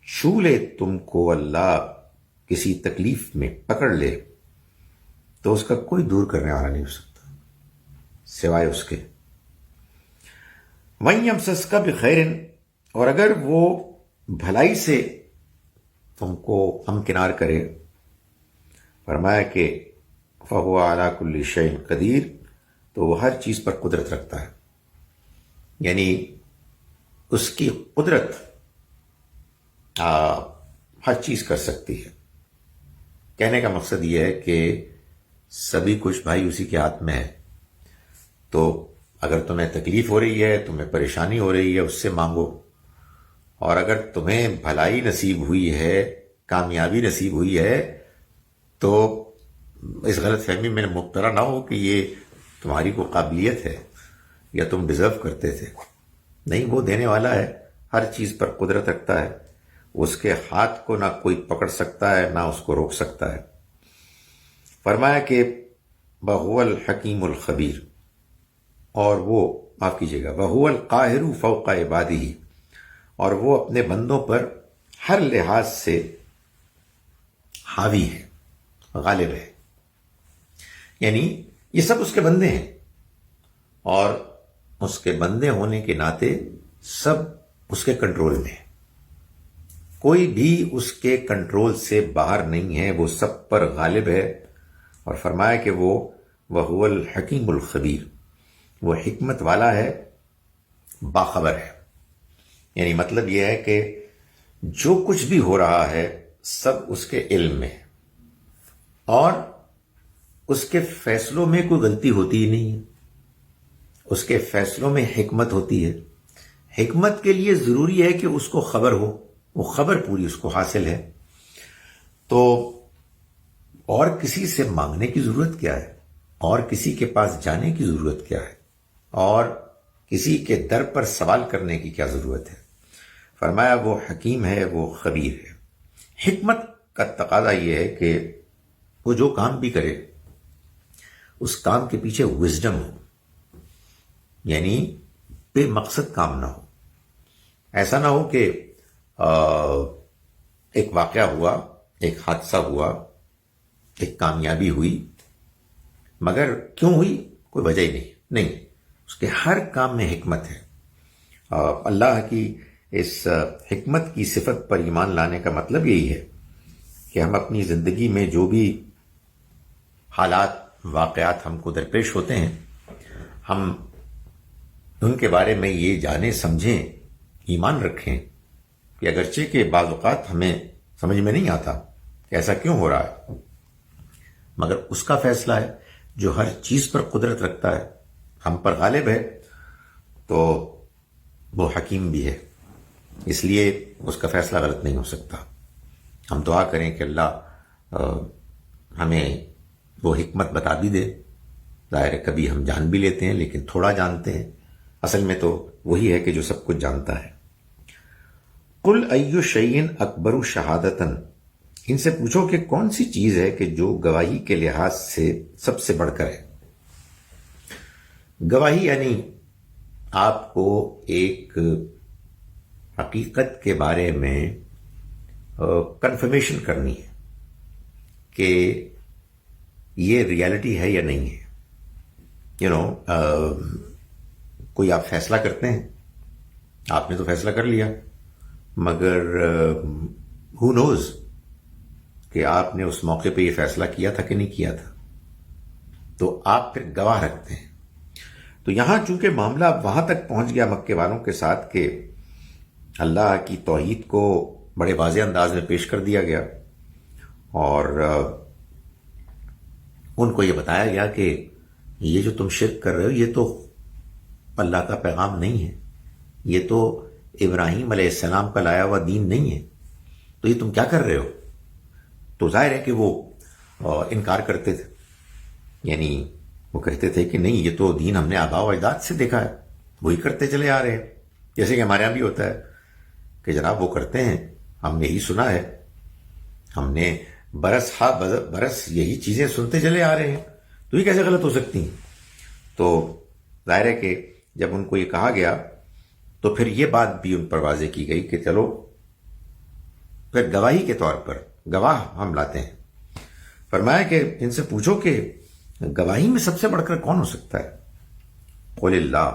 چھو لے تم کو اللہ کسی تکلیف میں پکڑ لے، تو اس کا کوئی دور کرنے والا نہیں ہو سکتا سوائے اس کے۔ وَإِن يَمْسَسْكَ بِخَيْرٍ، اور اگر وہ بھلائی سے تم کو ہمکنار کرے، فرمایا کہ فَهُوَ عَلَى كُلِّ شَيْءٍ قَدِيرٌ، تو وہ ہر چیز پر قدرت رکھتا ہے، یعنی اس کی قدرت ہر چیز کر سکتی ہے۔ کہنے کا مقصد یہ ہے کہ سبھی کچھ بھائی اسی کے ہاتھ میں ہے۔ تو اگر تمہیں تکلیف ہو رہی ہے، تمہیں پریشانی ہو رہی ہے، اس سے مانگو، اور اگر تمہیں بھلائی نصیب ہوئی ہے، کامیابی نصیب ہوئی ہے، تو اس غلط فہمی میں مبتلا نہ ہو کہ یہ تمہاری کو قابلیت ہے یا تم ڈیزرو کرتے تھے۔ نہیں، وہ دینے والا ہے، ہر چیز پر قدرت رکھتا ہے، اس کے ہاتھ کو نہ کوئی پکڑ سکتا ہے نہ اس کو روک سکتا ہے۔ فرمایا کہ وَهُوَ الْحَكِيمُ الْخَبِيرُ، اور وہ معاف کیجیے گا وَهُوَ الْقَاهِرُ فَوْقَ عِبَادِهِ، اور وہ اپنے بندوں پر ہر لحاظ سے حاوی ہے، غالب ہے، یعنی یہ سب اس کے بندے ہیں، اور اس کے بندے ہونے کے ناطے سب اس کے کنٹرول میں ہے، کوئی بھی اس کے کنٹرول سے باہر نہیں ہے، وہ سب پر غالب ہے۔ اور فرمایا کہ وہ وَهُوَ الْحَكِيمُ الْخَبِيرُ، وہ حکمت والا ہے، باخبر ہے۔ یعنی مطلب یہ ہے کہ جو کچھ بھی ہو رہا ہے سب اس کے علم میں ہے، اور اس کے فیصلوں میں کوئی غلطی ہوتی ہی نہیں ہے، اس کے فیصلوں میں حکمت ہوتی ہے۔ حکمت کے لیے ضروری ہے کہ اس کو خبر ہو، وہ خبر پوری اس کو حاصل ہے، تو اور کسی سے مانگنے کی ضرورت کیا ہے، اور کسی کے پاس جانے کی ضرورت کیا ہے، اور کسی کے در پر سوال کرنے کی کیا ضرورت ہے۔ فرمایا وہ حکیم ہے، وہ خبیر ہے۔ حکمت کا تقاضا یہ ہے کہ وہ جو کام بھی کرے اس کام کے پیچھے وزڈم ہو، یعنی بے مقصد کام نہ ہو۔ ایسا نہ ہو کہ ایک واقعہ ہوا، ایک حادثہ ہوا، ایک کامیابی ہوئی، مگر کیوں ہوئی کوئی وجہ ہی نہیں، اس کے ہر کام میں حکمت ہے۔ اللہ کی اس حکمت کی صفت پر ایمان لانے کا مطلب یہی ہے کہ ہم اپنی زندگی میں جو بھی حالات واقعات ہم کو درپیش ہوتے ہیں، ہم ان کے بارے میں یہ جانیں سمجھیں، ایمان رکھیں کہ اگرچہ کہ بعض اوقات ہمیں سمجھ میں نہیں آتا کہ ایسا کیوں ہو رہا ہے، مگر اس کا فیصلہ ہے جو ہر چیز پر قدرت رکھتا ہے، ہم پر غالب ہے، تو وہ حکیم بھی ہے، اس لیے اس کا فیصلہ غلط نہیں ہو سکتا۔ ہم دعا کریں کہ اللہ ہمیں وہ حکمت بتا بھی دے۔ ظاہر ہے کبھی ہم جان بھی لیتے ہیں لیکن تھوڑا جانتے ہیں، اصل میں تو وہی ہے کہ جو سب کچھ جانتا ہے۔ قل ای شیء اکبر شہادتاً، ان سے پوچھو کہ کون سی چیز ہے کہ جو گواہی کے لحاظ سے سب سے بڑھ کر ہے۔ گواہی یعنی آپ کو ایک حقیقت کے بارے میں کنفرمیشن کرنی ہے کہ یہ ریالٹی ہے یا نہیں ہے۔ کوئی آپ فیصلہ کرتے ہیں، آپ نے تو فیصلہ کر لیا، مگر ہو نوز کہ آپ نے اس موقع پہ یہ فیصلہ کیا تھا کہ نہیں کیا تھا، تو آپ پھر گواہ رکھتے ہیں۔ تو یہاں چونکہ معاملہ وہاں تک پہنچ گیا مکے والوں کے ساتھ کہ اللہ کی توحید کو بڑے واضح انداز میں پیش کر دیا گیا، اور ان کو یہ بتایا گیا کہ یہ جو تم شرک کر رہے ہو یہ تو اللہ کا پیغام نہیں ہے، یہ تو ابراہیم علیہ السلام کا لایا ہوا دین نہیں ہے، تو یہ تم کیا کر رہے ہو؟ تو ظاہر ہے کہ وہ انکار کرتے تھے، یعنی وہ کہتے تھے کہ نہیں، یہ تو دین ہم نے آباء و اجداد سے دیکھا ہے، وہی کرتے چلے آ رہے ہیں، جیسے کہ ہمارے یہاں بھی ہوتا ہے کہ جناب وہ کرتے ہیں، ہم نے یہی سنا ہے، ہم نے برس ہا برس یہی چیزیں سنتے چلے آ رہے ہیں، تو یہ کیسے غلط ہو سکتی ہیں؟ تو ظاہر ہے کہ جب ان کو یہ کہا گیا تو پھر یہ بات بھی ان پر واضح کی گئی کہ چلو پھر گواہی کے طور پر گواہ ہم لاتے ہیں۔ فرمایا کہ ان سے پوچھو کہ گواہی میں سب سے بڑھ کر کون ہو سکتا ہے؟ قل اللہ،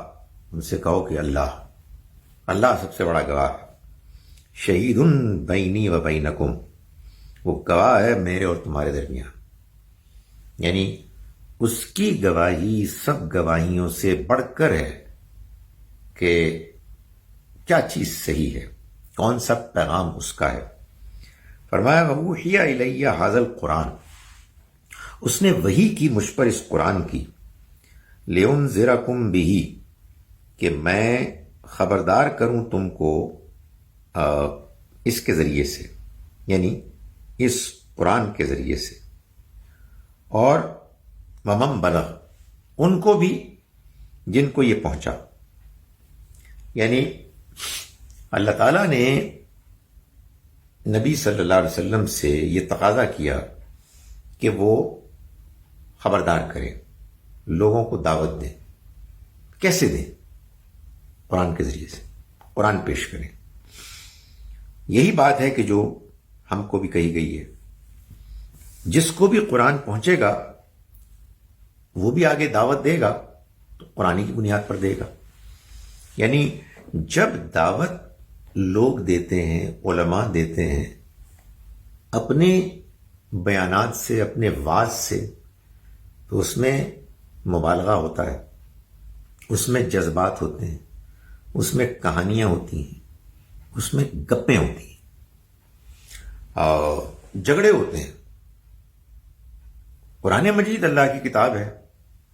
ان سے کہو کہ اللہ سب سے بڑا گواہ ہے۔ شہید بینی و بینکم، وہ گواہ ہے میرے اور تمہارے درمیان، یعنی اس کی گواہی سب گواہیوں سے بڑھ کر ہے کہ کیا چیز صحیح ہے، کون سا پیغام اس کا ہے۔ فرمایا وَأُوحِیَ إِلَيَّ هَذَا الْقُرْآنُ، اس نے وحی کی مجھ پر اس قرآن کی، لِأُنذِرَكُمْ بِهِ، کہ میں خبردار کروں تم کو اس کے ذریعے سے، یعنی اس قرآن کے ذریعے سے، اور وَمَن بَلَغَ، ان کو بھی جن کو یہ پہنچا، یعنی اللہ تعالیٰ نے نبی صلی اللہ علیہ وسلم سے یہ تقاضا کیا کہ وہ خبردار کریں، لوگوں کو دعوت دیں۔ کیسے دیں؟ قرآن کے ذریعے سے قرآن پیش کریں۔ یہی بات ہے کہ جو ہم کو بھی کہی گئی ہے، جس کو بھی قرآن پہنچے گا وہ بھی آگے دعوت دے گا تو قرآن کی بنیاد پر دے گا، یعنی جب دعوت لوگ دیتے ہیں، علماء دیتے ہیں اپنے بیانات سے، اپنے واعظ سے، تو اس میں مبالغہ ہوتا ہے، اس میں جذبات ہوتے ہیں، اس میں کہانیاں ہوتی ہیں، اس میں گپیں ہوتی ہیں، اور جھگڑے ہوتے ہیں۔ قرآن مجید اللہ کی کتاب ہے،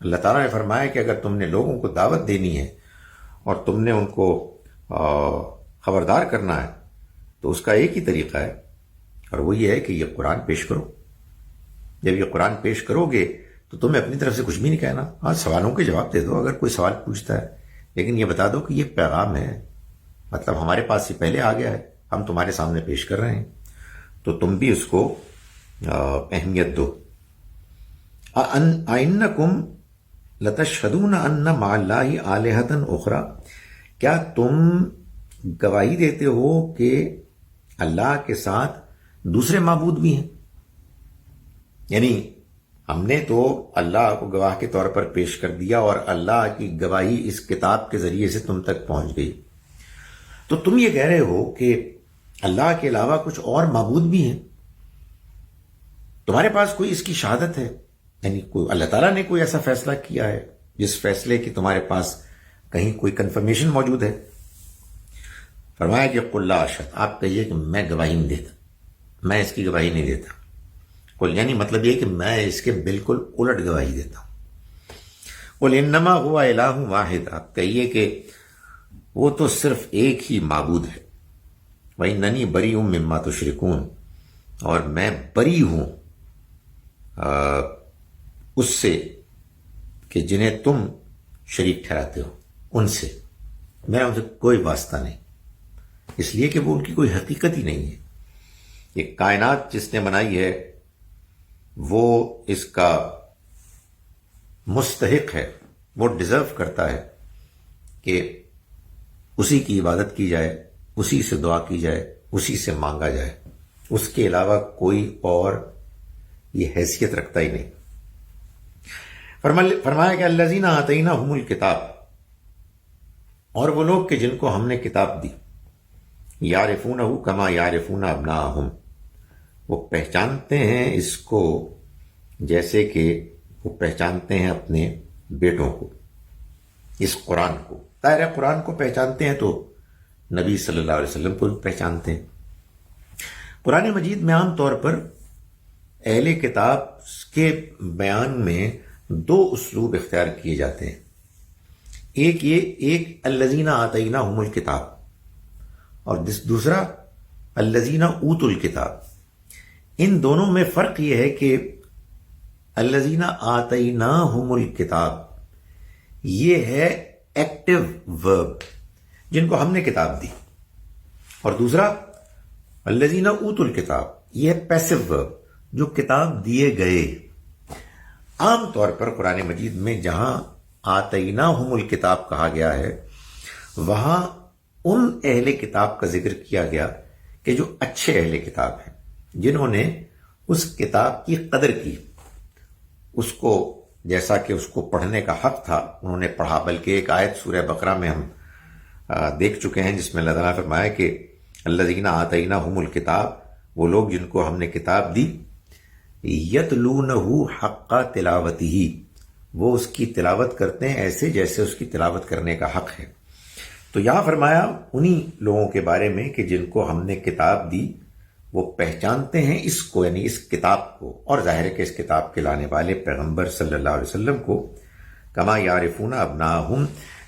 اللہ تعالیٰ نے فرمایا کہ اگر تم نے لوگوں کو دعوت دینی ہے اور تم نے ان کو خبردار کرنا ہے تو اس کا ایک ہی طریقہ ہے، اور وہ یہ ہے کہ یہ قرآن پیش کرو۔ جب یہ قرآن پیش کرو گے تو تمہیں اپنی طرف سے کچھ بھی نہیں کہنا، ہاں سوالوں کے جواب دے دو اگر کوئی سوال پوچھتا ہے، لیکن یہ بتا دو کہ یہ پیغام ہے، مطلب ہمارے پاس یہ پہلے آ گیا ہے، ہم تمہارے سامنے پیش کر رہے ہیں، تو تم بھی اس کو اہمیت دو۔ أَإِنَّكُمْ لَتَشْهَدُونَ أَنَّ مَعَ اللَّهِ آلِهَةً أُخْرَى، کیا تم گواہی دیتے ہو کہ اللہ کے ساتھ دوسرے معبود بھی ہیں؟ یعنی ہم نے تو اللہ کو گواہ کے طور پر پیش کر دیا اور اللہ کی گواہی اس کتاب کے ذریعے سے تم تک پہنچ گئی، تو تم یہ کہہ رہے ہو کہ اللہ کے علاوہ کچھ اور معبود بھی ہیں، تمہارے پاس کوئی اس کی شہادت ہے؟ یعنی کوئی اللہ تعالیٰ نے کوئی ایسا فیصلہ کیا ہے جس فیصلے کی تمہارے پاس کہیں کوئی کنفرمیشن موجود ہے؟ فرمایا کہ قل لا اشہد، آپ کہیے کہ میں گواہی نہیں دیتا، میں اس کی گواہی نہیں دیتا۔ قل یعنی مطلب یہ کہ میں اس کے بالکل الٹ گواہی دیتا ہوں. قل انما هو الہ واحد، آپ کہیے کہ وہ تو صرف ایک ہی معبود ہے. واننی بریء مما تشرکون، اور میں بری ہوں اس سے کہ جنہیں تم شریک ٹھہراتے ہو، ان سے میرا ان سے کوئی واسطہ نہیں، اس لیے کہ وہ ان کی کوئی حقیقت ہی نہیں ہے. یہ کائنات جس نے بنائی ہے وہ اس کا مستحق ہے، وہ ڈیزرو کرتا ہے کہ اسی کی عبادت کی جائے، اسی سے دعا کی جائے، اسی سے مانگا جائے. اس کے علاوہ کوئی اور یہ حیثیت رکھتا ہی نہیں. فرمایا کہ الذین آتیناہم الکتاب، اور وہ لوگ کہ جن کو ہم نے کتاب دی، یعرفونہ کما یعرفون ابناءہم، وہ پہچانتے ہیں اس کو جیسے کہ وہ پہچانتے ہیں اپنے بیٹوں کو. اس قرآن کو، ظاہر ہے قرآن کو پہچانتے ہیں تو نبی صلی اللہ علیہ وسلم کو بھی پہچانتے ہیں. قرآن مجید میں عام طور پر اہل کتاب کے بیان میں دو اسلوب اختیار کیے جاتے ہیں. ایک الذین آتیناہم الکتاب، اور دوسرا الذین اوتوا الکتاب. ان دونوں میں فرق یہ ہے کہ الذین آتیناہم الکتاب یہ ہے ایکٹیو ورب، جن کو ہم نے کتاب دی، اور دوسرا الذین اوتوا الکتاب یہ ہے پیسو ورب، جو کتاب دیے گئے. عام طور پر قرآن مجید میں جہاں آتیناہم الکتاب کہا گیا ہے وہاں ان اہل کتاب کا ذکر کیا گیا کہ جو اچھے اہل کتاب ہیں، جنہوں نے اس کتاب کی قدر کی، اس کو جیسا کہ اس کو پڑھنے کا حق تھا انہوں نے پڑھا. بلکہ ایک آیت سورہ بقرہ میں ہم دیکھ چکے ہیں جس میں اللہ تعالیٰ نے فرمایا کہ الذین آتیناہم الکتاب، وہ لوگ جن کو ہم نے کتاب دی، یتلونہ حق تلاوتہ، وہ اس کی تلاوت کرتے ہیں ایسے جیسے اس کی تلاوت کرنے کا حق ہے. تو یہاں فرمایا انہی لوگوں کے بارے میں کہ جن کو ہم نے کتاب دی وہ پہچانتے ہیں اس کو، یعنی اس کتاب کو، اور ظاہر ہے کہ اس کتاب کے لانے والے پیغمبر صلی اللہ علیہ وسلم کو، کما یعرفون ابناءہم،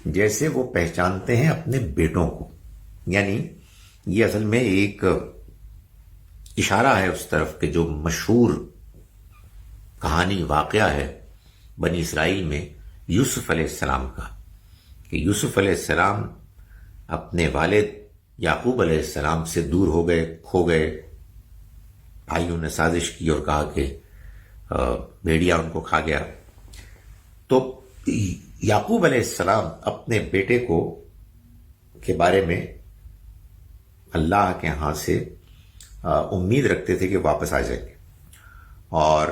جیسے وہ پہچانتے ہیں اپنے بیٹوں کو. یعنی یہ اصل میں ایک اشارہ ہے اس طرف کہ جو مشہور کہانی واقعہ ہے بنی اسرائیل میں یوسف علیہ السلام کا، کہ یوسف علیہ السلام اپنے والد یعقوب علیہ السلام سے دور ہو گئے، کھو گئے. بھائیوں نے سازش کی اور کہا کہ بھیڑیا ان کو کھا گیا. تو یعقوب علیہ السلام اپنے بیٹے کو کے بارے میں اللہ کے ہاں سے امید رکھتے تھے کہ واپس آ جائیں گے، اور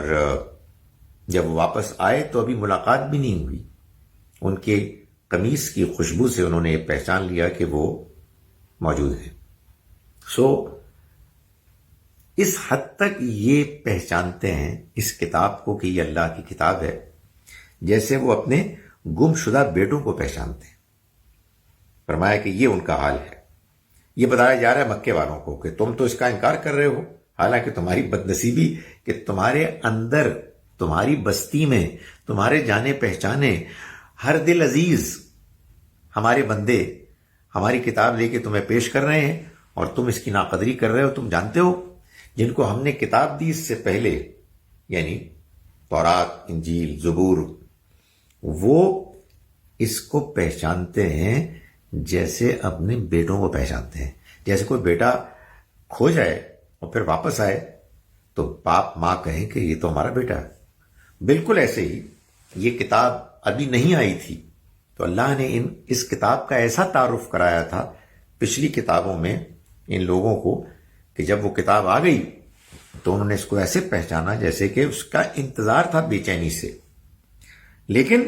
جب وہ واپس آئے تو ابھی ملاقات بھی نہیں ہوئی. ان کے قمیص کی خوشبو سے انہوں نے یہ پہچان لیا کہ وہ موجود ہیں. اس حد تک یہ پہچانتے ہیں اس کتاب کو کہ یہ اللہ کی کتاب ہے جیسے وہ اپنے گم شدہ بیٹوں کو پہچانتے ہیں. فرمایا کہ یہ ان کا حال ہے. یہ بتایا جا رہا ہے مکے والوں کو کہ تم تو اس کا انکار کر رہے ہو، حالانکہ تمہاری بدنصیبی کہ تمہارے اندر، تمہاری بستی میں، تمہارے جانے پہچانے ہر دل عزیز ہمارے بندے ہماری کتاب لے کے تمہیں پیش کر رہے ہیں اور تم اس کی ناقدری کر رہے ہو. تم جانتے ہو جن کو ہم نے کتاب دی اس سے پہلے، یعنی تورات، انجیل، زبور، وہ اس کو پہچانتے ہیں جیسے اپنے بیٹوں کو پہچانتے ہیں. جیسے کوئی بیٹا کھو جائے اور پھر واپس آئے تو باپ ماں کہیں کہ یہ تو ہمارا بیٹا ہے. بالکل ایسے ہی یہ کتاب ابھی نہیں آئی تھی تو اللہ نے اس کتاب کا ایسا تعارف کرایا تھا پچھلی کتابوں میں ان لوگوں کو کہ جب وہ کتاب آ گئی تو انہوں نے اس کو ایسے پہچانا جیسے کہ اس کا انتظار تھا بے چینی سے. لیکن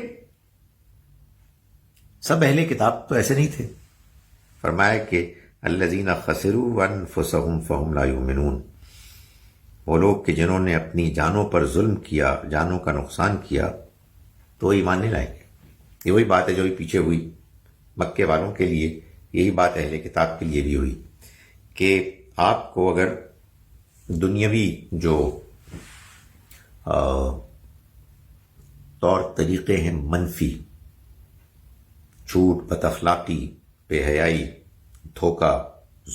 سب اہل کتاب تو ایسے نہیں تھے. فرمایا کہ الذین خسروا انفسهم فهم لا یؤمنون، وہ لوگ کہ جنہوں نے اپنی جانوں پر ظلم کیا، جانوں کا نقصان کیا تو وہ ایمان نہیں لائیں گے. یہ وہی بات ہے جو بھی پیچھے ہوئی مکے والوں کے لیے، یہی بات اہل کتاب کے لیے بھی ہوئی کہ آپ کو اگر دنیاوی جو طور طریقے ہیں منفی، جھوٹ، بد اخلاقی، بے حیائی، دھوکہ،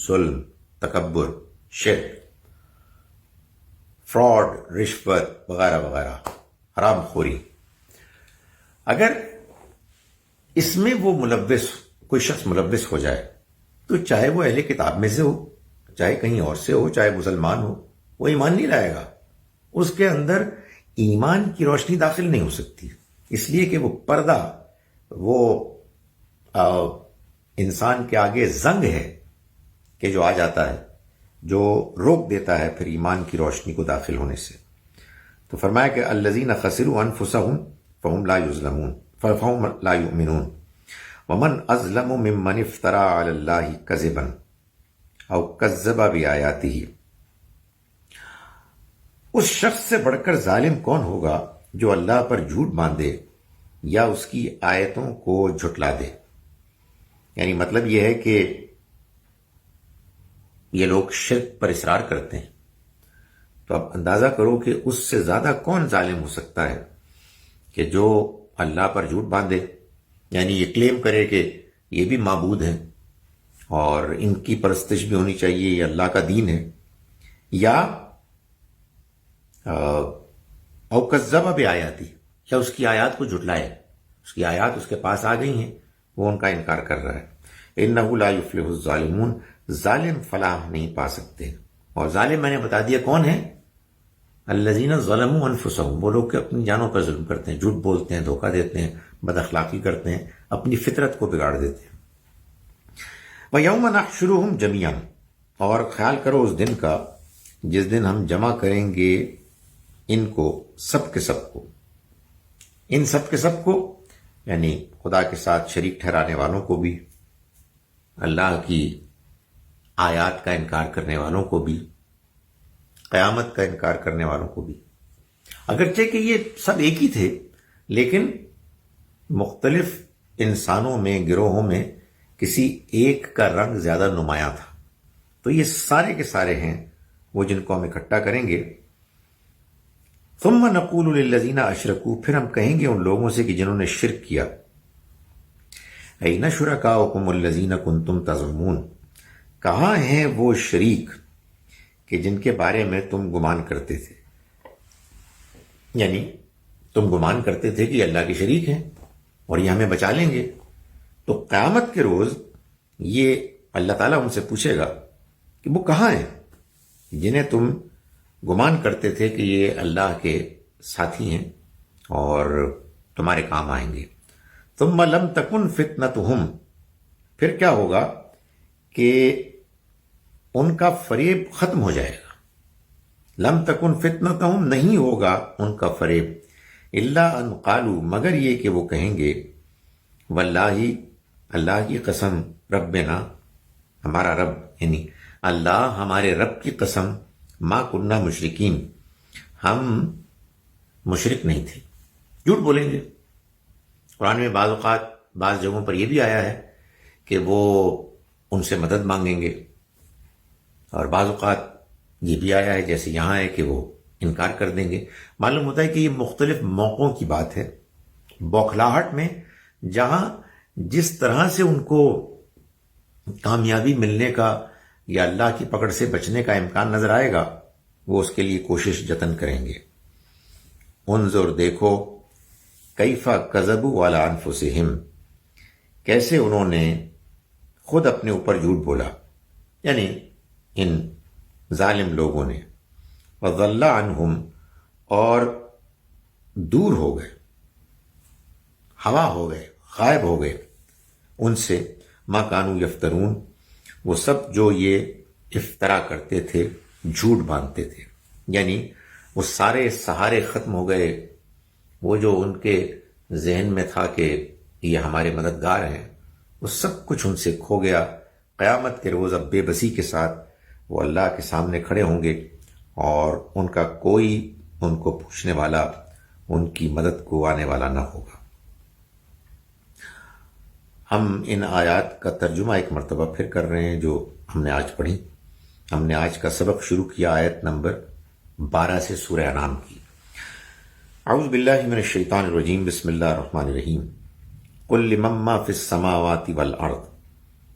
ظلم، تکبر، شرک، فراڈ، رشوت وغیرہ وغیرہ، حرام خوری. اگر اس میں وہ کوئی شخص ملوث ہو جائے تو چاہے وہ اہل کتاب میں سے ہو، چاہے کہیں اور سے ہو، چاہے مسلمان ہو، وہ ایمان نہیں لائے گا. اس کے اندر ایمان کی روشنی داخل نہیں ہو سکتی، اس لیے کہ وہ پردہ، وہ انسان کے آگے زنگ ہے کہ جو آ جاتا ہے، جو روک دیتا ہے پھر ایمان کی روشنی کو داخل ہونے سے. تو فرمایا کہ الذین خسروا انفسهم فهم لا یؤمنون ومن اظلم ممن افترى علی اللہ کذبا او کذب بآیاتہ. اس شخص سے بڑھ کر ظالم کون ہوگا جو اللہ پر جھوٹ باندھے یا اس کی آیتوں کو جھٹلا دے. یعنی مطلب یہ ہے کہ یہ لوگ شرک پر اصرار کرتے ہیں، تو اب اندازہ کرو کہ اس سے زیادہ کون ظالم ہو سکتا ہے کہ جو اللہ پر جھوٹ باندھے، یعنی یہ کلیم کرے کہ یہ بھی معبود ہیں اور ان کی پرستش بھی ہونی چاہیے، یہ اللہ کا دین ہے، یا او کذب بآیاتی، یا اس کی آیات کو جھٹلائے. اس کی آیات اس کے پاس آ گئی ہیں، وہ ان کا انکار کر رہا ہے. انہ لا یفلح الظالمون، ظالم فلاح نہیں پا سکتے. اور ظالم میں نے بتا دیا کون ہے، الذین ظلموا انفسهم، وہ لوگ کہ اپنی جانوں پر ظلم کرتے ہیں، جھوٹ بولتے ہیں، دھوکہ دیتے ہیں، بد اخلاقی کرتے ہیں، اپنی فطرت کو بگاڑ دیتے ہیں. وَيَوْمَ نَحْشُرُهُمْ جَمِيعًا، اور خیال کرو اس دن کا جس دن ہم جمع کریں گے ان کو، سب کے سب کو. ان سب کے سب کو یعنی خدا کے ساتھ شریک ٹھہرانے والوں کو بھی، اللہ کی آیات کا انکار کرنے والوں کو بھی، قیامت کا انکار کرنے والوں کو بھی. اگرچہ کہ یہ سب ایک ہی تھے، لیکن مختلف انسانوں میں، گروہوں میں کسی ایک کا رنگ زیادہ نمایاں تھا. تو یہ سارے کے سارے ہیں وہ جن کو ہم اکٹھا کریں گے. ثم نقول للذین اشرکوا، پھر ہم کہیں گے ان لوگوں سے کہ جنہوں نے شرک کیا، این شرکاؤکم الذین کنتم تزعمون، کہاں ہیں وہ شریک کہ جن کے بارے میں تم گمان کرتے تھے. یعنی تم گمان کرتے تھے کہ اللہ کے شریک ہیں اور یہ ہمیں بچا لیں گے. تو قیامت کے روز یہ اللہ تعالیٰ ان سے پوچھے گا کہ وہ کہاں ہیں جنہیں تم گمان کرتے تھے کہ یہ اللہ کے ساتھی ہیں اور تمہارے کام آئیں گے. ثم لم تکن فتنتہم، پھر کیا ہوگا کہ ان کا فریب ختم ہو جائے گا. لم تکن فتنتہم، نہیں ہوگا ان کا فریب، الا ان قالوا، مگر یہ کہ وہ کہیں گے، واللہ، اللہ کی قسم، ربنا، ہمارا رب یعنی اللہ ہمارے رب کی قسم، ما کننا مشرکین، ہم مشرک نہیں تھے. جھوٹ بولیں گے. قرآن میں بعض اوقات بعض جگہوں پر یہ بھی آیا ہے کہ وہ ان سے مدد مانگیں گے، اور بعض اوقات یہ بھی آیا ہے جیسے یہاں ہے کہ وہ انکار کر دیں گے. معلوم ہوتا ہے کہ یہ مختلف موقعوں کی بات ہے. بوکھلاہٹ میں جہاں جس طرح سے ان کو کامیابی ملنے کا یا اللہ کی پکڑ سے بچنے کا امکان نظر آئے گا، وہ اس کے لیے کوشش جتن کریں گے. انظر، دیکھو، کیف کذبوا علی انفسہم، کیسے انہوں نے خود اپنے اوپر جھوٹ بولا، یعنی ان ظالم لوگوں نے. وضل عنہم، اور دور ہو گئے، ہوا ہو گئے، غائب ہو گئے ان سے، ما کانوا یفترون، وہ سب جو یہ افطرا کرتے تھے، جھوٹ باندھتے تھے. یعنی وہ سارے سہارے ختم ہو گئے، وہ جو ان کے ذہن میں تھا کہ یہ ہمارے مددگار ہیں، وہ سب کچھ ان سے کھو گیا. قیامت کے روز اب بے بسی کے ساتھ وہ اللہ کے سامنے کھڑے ہوں گے اور ان کا کوئی ان کو پوچھنے والا، ان کی مدد کو آنے والا نہ ہوگا. ہم ان آیات کا ترجمہ ایک مرتبہ پھر کر رہے ہیں جو ہم نے آج پڑھی. ہم نے آج کا سبق شروع کیا آیت نمبر 12 سے سورہ انعام کی. اعوذ باللہ من الشیطان الرجیم، بسم اللہ الرحمن الرحیم۔ قل لمن ما فی السماوات والارض،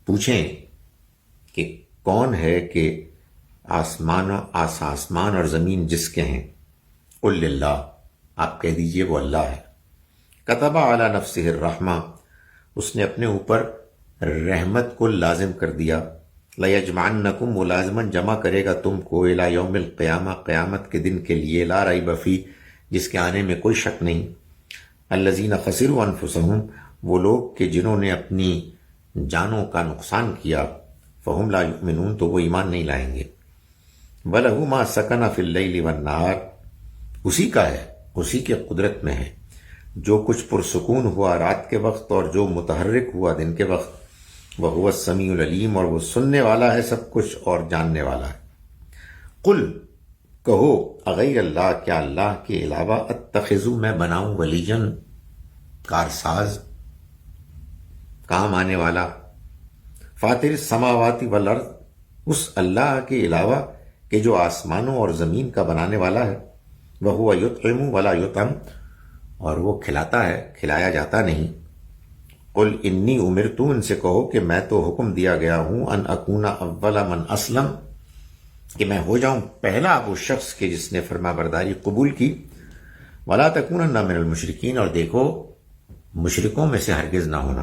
پوچھیں کہ کون ہے کہ آسمان اور زمین جس کے ہیں۔ قل للہ، آپ کہہ دیجئے وہ اللہ ہے۔ کتب علی نفسہ الرحمہ، اس نے اپنے اوپر رحمت کو لازم کر دیا۔ لیجمعنکم، وہ لازماً جمع کرے گا تم کو، الی یوم القیامہ، قیامت کے دن کے لیے، لا ریب فیہ، جس کے آنے میں کوئی شک نہیں۔ الذین خسروا انفسہم، وہ لوگ کہ جنہوں نے اپنی جانوں کا نقصان کیا، فہم لا یؤمنون، تو وہ ایمان نہیں لائیں گے۔ وَلَهُ مَا سَكَنَ فِي اللَّيْلِ وَالنَّهَارِ، اسی کا ہے، اسی کے قدرت میں ہے جو کچھ پرسکون ہوا رات کے وقت اور جو متحرک ہوا دن کے وقت۔ وَهُوَ السَّمِيعُ الْعَلِيمُ، اور وہ سننے والا ہے سب کچھ اور جاننے والا ہے۔ قل، کہو، اغیر اللہ، کیا اللہ کے علاوہ اتخذ، میں بناؤں، ولیجن، کارساز، کام آنے والا، فاطر السماوات والارض، اس اللہ کے علاوہ کہ جو آسمانوں اور زمین کا بنانے والا ہے۔ وَهُوَ يُطْعِمُ وَلَا يُطْعَمُ، اور وہ کھلاتا ہے، کھلایا جاتا نہیں۔ قل انی امرت، ان سے کہو کہ میں تو حکم دیا گیا ہوں، ان اکون اول من اسلم، کہ میں ہو جاؤں پہلا وہ شخص کہ جس نے فرما برداری قبول کی۔ ولا تکونن من المشرکین، اور دیکھو مشرکوں میں سے ہرگز نہ ہونا۔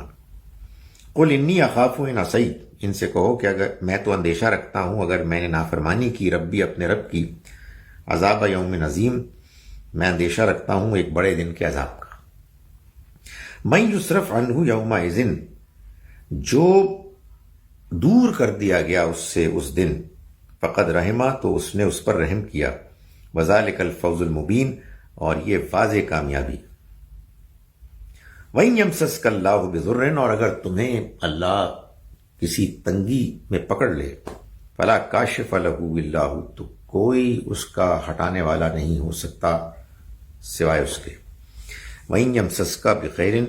قل انی اخاف ان عصیت، ان سے کہو کہ اگر میں تو اندیشہ رکھتا ہوں اگر میں نے نافرمانی کی ربی، اپنے رب کی، عذاب یوم عظیم، میں اندیشہ رکھتا ہوں ایک بڑے دن کے عذاب کا۔ من یصرف عنہ یومئذ، جو دور کر دیا گیا اس سے اس دن، فقد رحمہ، تو اس نے اس پر رحم کیا۔ وذالک الفوز المبین، اور یہ واضح کامیابی۔ وَإِن يَمْسَسْكَ اللَّهُ بِضُرٍّ، اور اگر تمہیں اللہ کسی تنگی میں پکڑ لے، فَلَا كَاشِفَ لَهُ إِلَّا هُوَ، تو کوئی اس کا ہٹانے والا نہیں ہو سکتا سوائے اس کے۔ وَإِن يَمْسَسْكَ بِخَيْرٍ،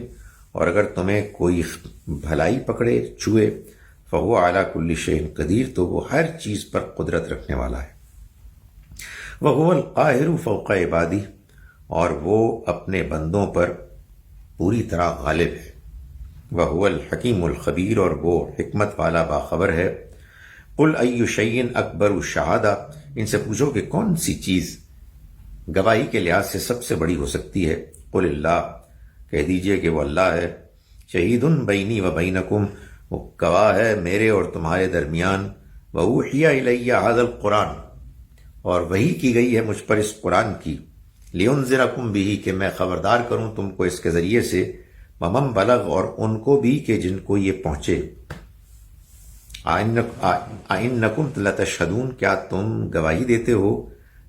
اور اگر تمہیں کوئی بھلائی پکڑے، چھوئے، فَهُوَ عَلَى كُلِّ شَيْءٍ قدیر، تو وہ ہر چیز پر قدرت رکھنے والا ہے۔ وَهُوَ الْقَاهِرُ فَوْقَ عِبَادِهِ، اور وہ اپنے بندوں پر پوری طرح غالب ہے۔ وَهُوَ الْحَكِيمُ الْخَبِيرُ، اور وہ حکمت والا باخبر ہے۔ قُلْ أَيُّ شَيْءٍ أَكْبَرُ الشَّهَادَةِ، ان سے پوچھو کہ کون سی چیز گواہی کے لحاظ سے سب سے بڑی ہو سکتی ہے۔ قل اللہ، کہہ دیجئے کہ وہ اللہ ہے۔ شہید بینی و بینکم، وہ گواہ ہے میرے اور تمہارے درمیان۔ وَأُوحِیَ إِلَيَّ هَذَا الْقُرْآنُ، اور وحی کی گئی ہے مجھ پر اس قرآن کی۔ لِأُنذِرَكُم بِهِ، کہ میں خبردار کروں تم کو اس کے ذریعے سے۔ وَمَن بَلَغَ، اور ان کو بھی کہ جن کو یہ پہنچے۔ أَإِنَّكُمْ لَتَشْهَدُونَ، کیا تم گواہی دیتے ہو،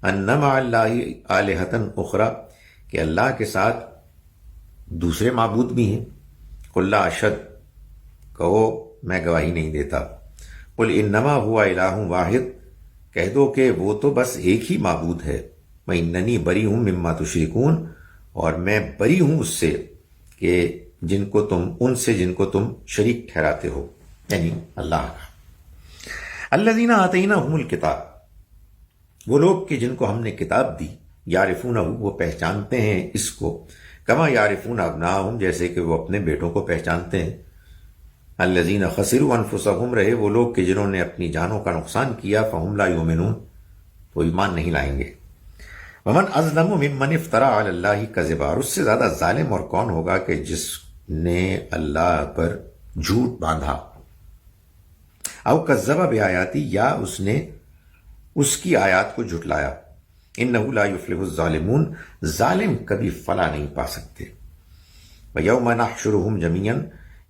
أَنَّ مَعَ اللَّهِ آلِهَةً أُخْرَى، کہ اللہ کے ساتھ دوسرے معبود بھی ہیں۔ قُل لَا أَشْهَدُ، کہو میں گواہی نہیں دیتا۔ قُلْ إِنَّمَا هُوَ إِلَٰهٌ وَاحِدٌ، کہہ دو کہ وہ تو بس ایک ہی معبود ہے۔ وَإِنَّنِي بَرِيءٌ مِّمَّا تُشْرِكُونَ، اور میں بری ہوں اس سے کہ جن کو تم شریک ٹھہراتے ہو، یعنی اللہ کا۔ الذین آتیناہم الکتاب، وہ لوگ کہ جن کو ہم نے کتاب دی، یعرفونہ، وہ پہچانتے ہیں اس کو، کما یعرفون ابناءہم، جیسے کہ وہ اپنے بیٹوں کو پہچانتے ہیں۔ الذین خسروا انفسہم، رہے وہ لوگ کہ جنہوں نے اپنی جانوں کا نقصان کیا، فہم لا یؤمنون، تو ایمان نہیں لائیں گے۔ ومن اظلم ممن افترى علی اللہ کذبا، اور اس سے زیادہ ظالم اور کون ہوگا کہ جس نے اللہ پر جھوٹ باندھا۔ او کذب بآیاتی، یا اس نے اس کی آیات کو جھٹلایا۔ انہ لا یفلح الظالمون، ظالم کبھی فلاح نہیں پا سکتے۔ ویوم نحشرہم جمیعا،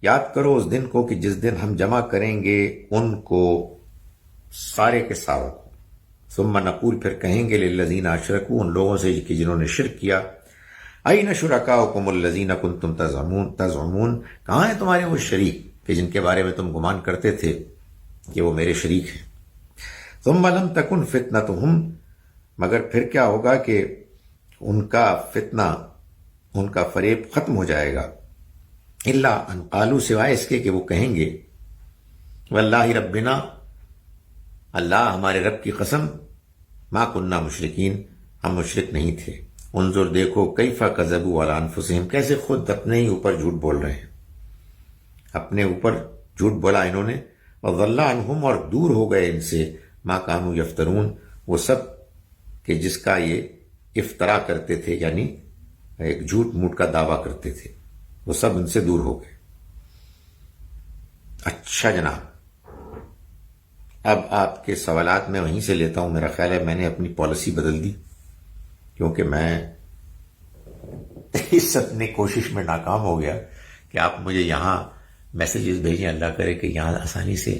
یاد کرو اس دن کو کہ جس دن ہم جمع کریں گے ان کو سارے کے ساروں کو۔ ثم نقول، پھر کہیں گے للذین اشرکوا، ان لوگوں سے کہ جنہوں نے شرک کیا، این شرکاؤکم الذین کنتم تزعمون، کہاں ہیں تمہارے وہ شریک کہ جن کے بارے میں تم گمان کرتے تھے کہ وہ میرے شریک ہیں۔ ثم لم تکن فتنتہم، مگر پھر کیا ہوگا کہ ان کا فتنہ، ان کا فریب ختم ہو جائے گا۔ الا ان قالوا، سوائے اس کے کہ وہ کہیں گے، واللہ ربنا، اللہ ہمارے رب کی قسم، ما کننا مشرکین، ہم مشرک نہیں تھے۔ انظر دیکھو کیفا کذبوا علی انفسہم، کیسے خود اپنے ہی اوپر جھوٹ بول رہے ہیں، اپنے اوپر جھوٹ بولا انہوں نے. وضل عنہم، اور دور ہو گئے ان سے، ما کانوا یفترون، وہ سب کہ جس کا یہ افطرا کرتے تھے، یعنی ایک جھوٹ موٹ کا دعویٰ کرتے تھے، وہ سب ان سے دور ہو گئے. اچھا جناب، اب آپ کے سوالات میں وہیں سے لیتا ہوں. میرا خیال ہے میں نے اپنی پالیسی بدل دی، کیونکہ میں اس اپنی کوشش میں ناکام ہو گیا کہ آپ مجھے یہاں میسیجز بھیجیں. اللہ کرے کہ یہاں آسانی سے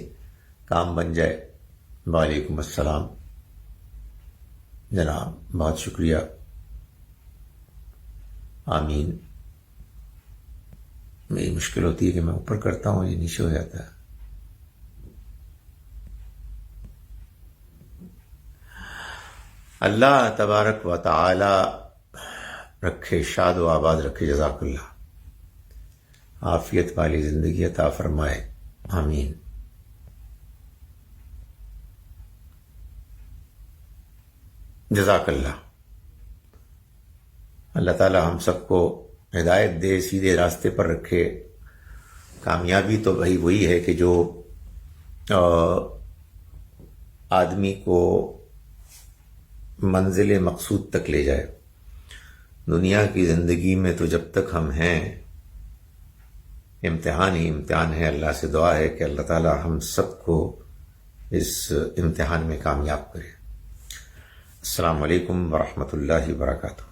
کام بن جائے. وعلیکم السلام جناب، بہت شکریہ. آمین. میری مشکل ہوتی ہے کہ میں اوپر کرتا ہوں، یہ نیچے ہو جاتا ہے. اللہ تبارک و تعالی رکھے، شاد و آباد رکھے. جزاک اللہ، عافیت والی زندگی عطا فرمائے. آمین. جزاک اللہ. اللہ تعالی ہم سب کو ہدایت دے، سیدھے راستے پر رکھے. کامیابی تو بھائی وہی ہے کہ جو آدمی کو منزل مقصود تک لے جائے. دنیا کی زندگی میں تو جب تک ہم ہیں امتحان ہی امتحان ہے. اللہ سے دعا ہے کہ اللہ تعالی ہم سب کو اس امتحان میں کامیاب کرے. السلام علیکم ورحمۃ اللہ وبرکاتہ.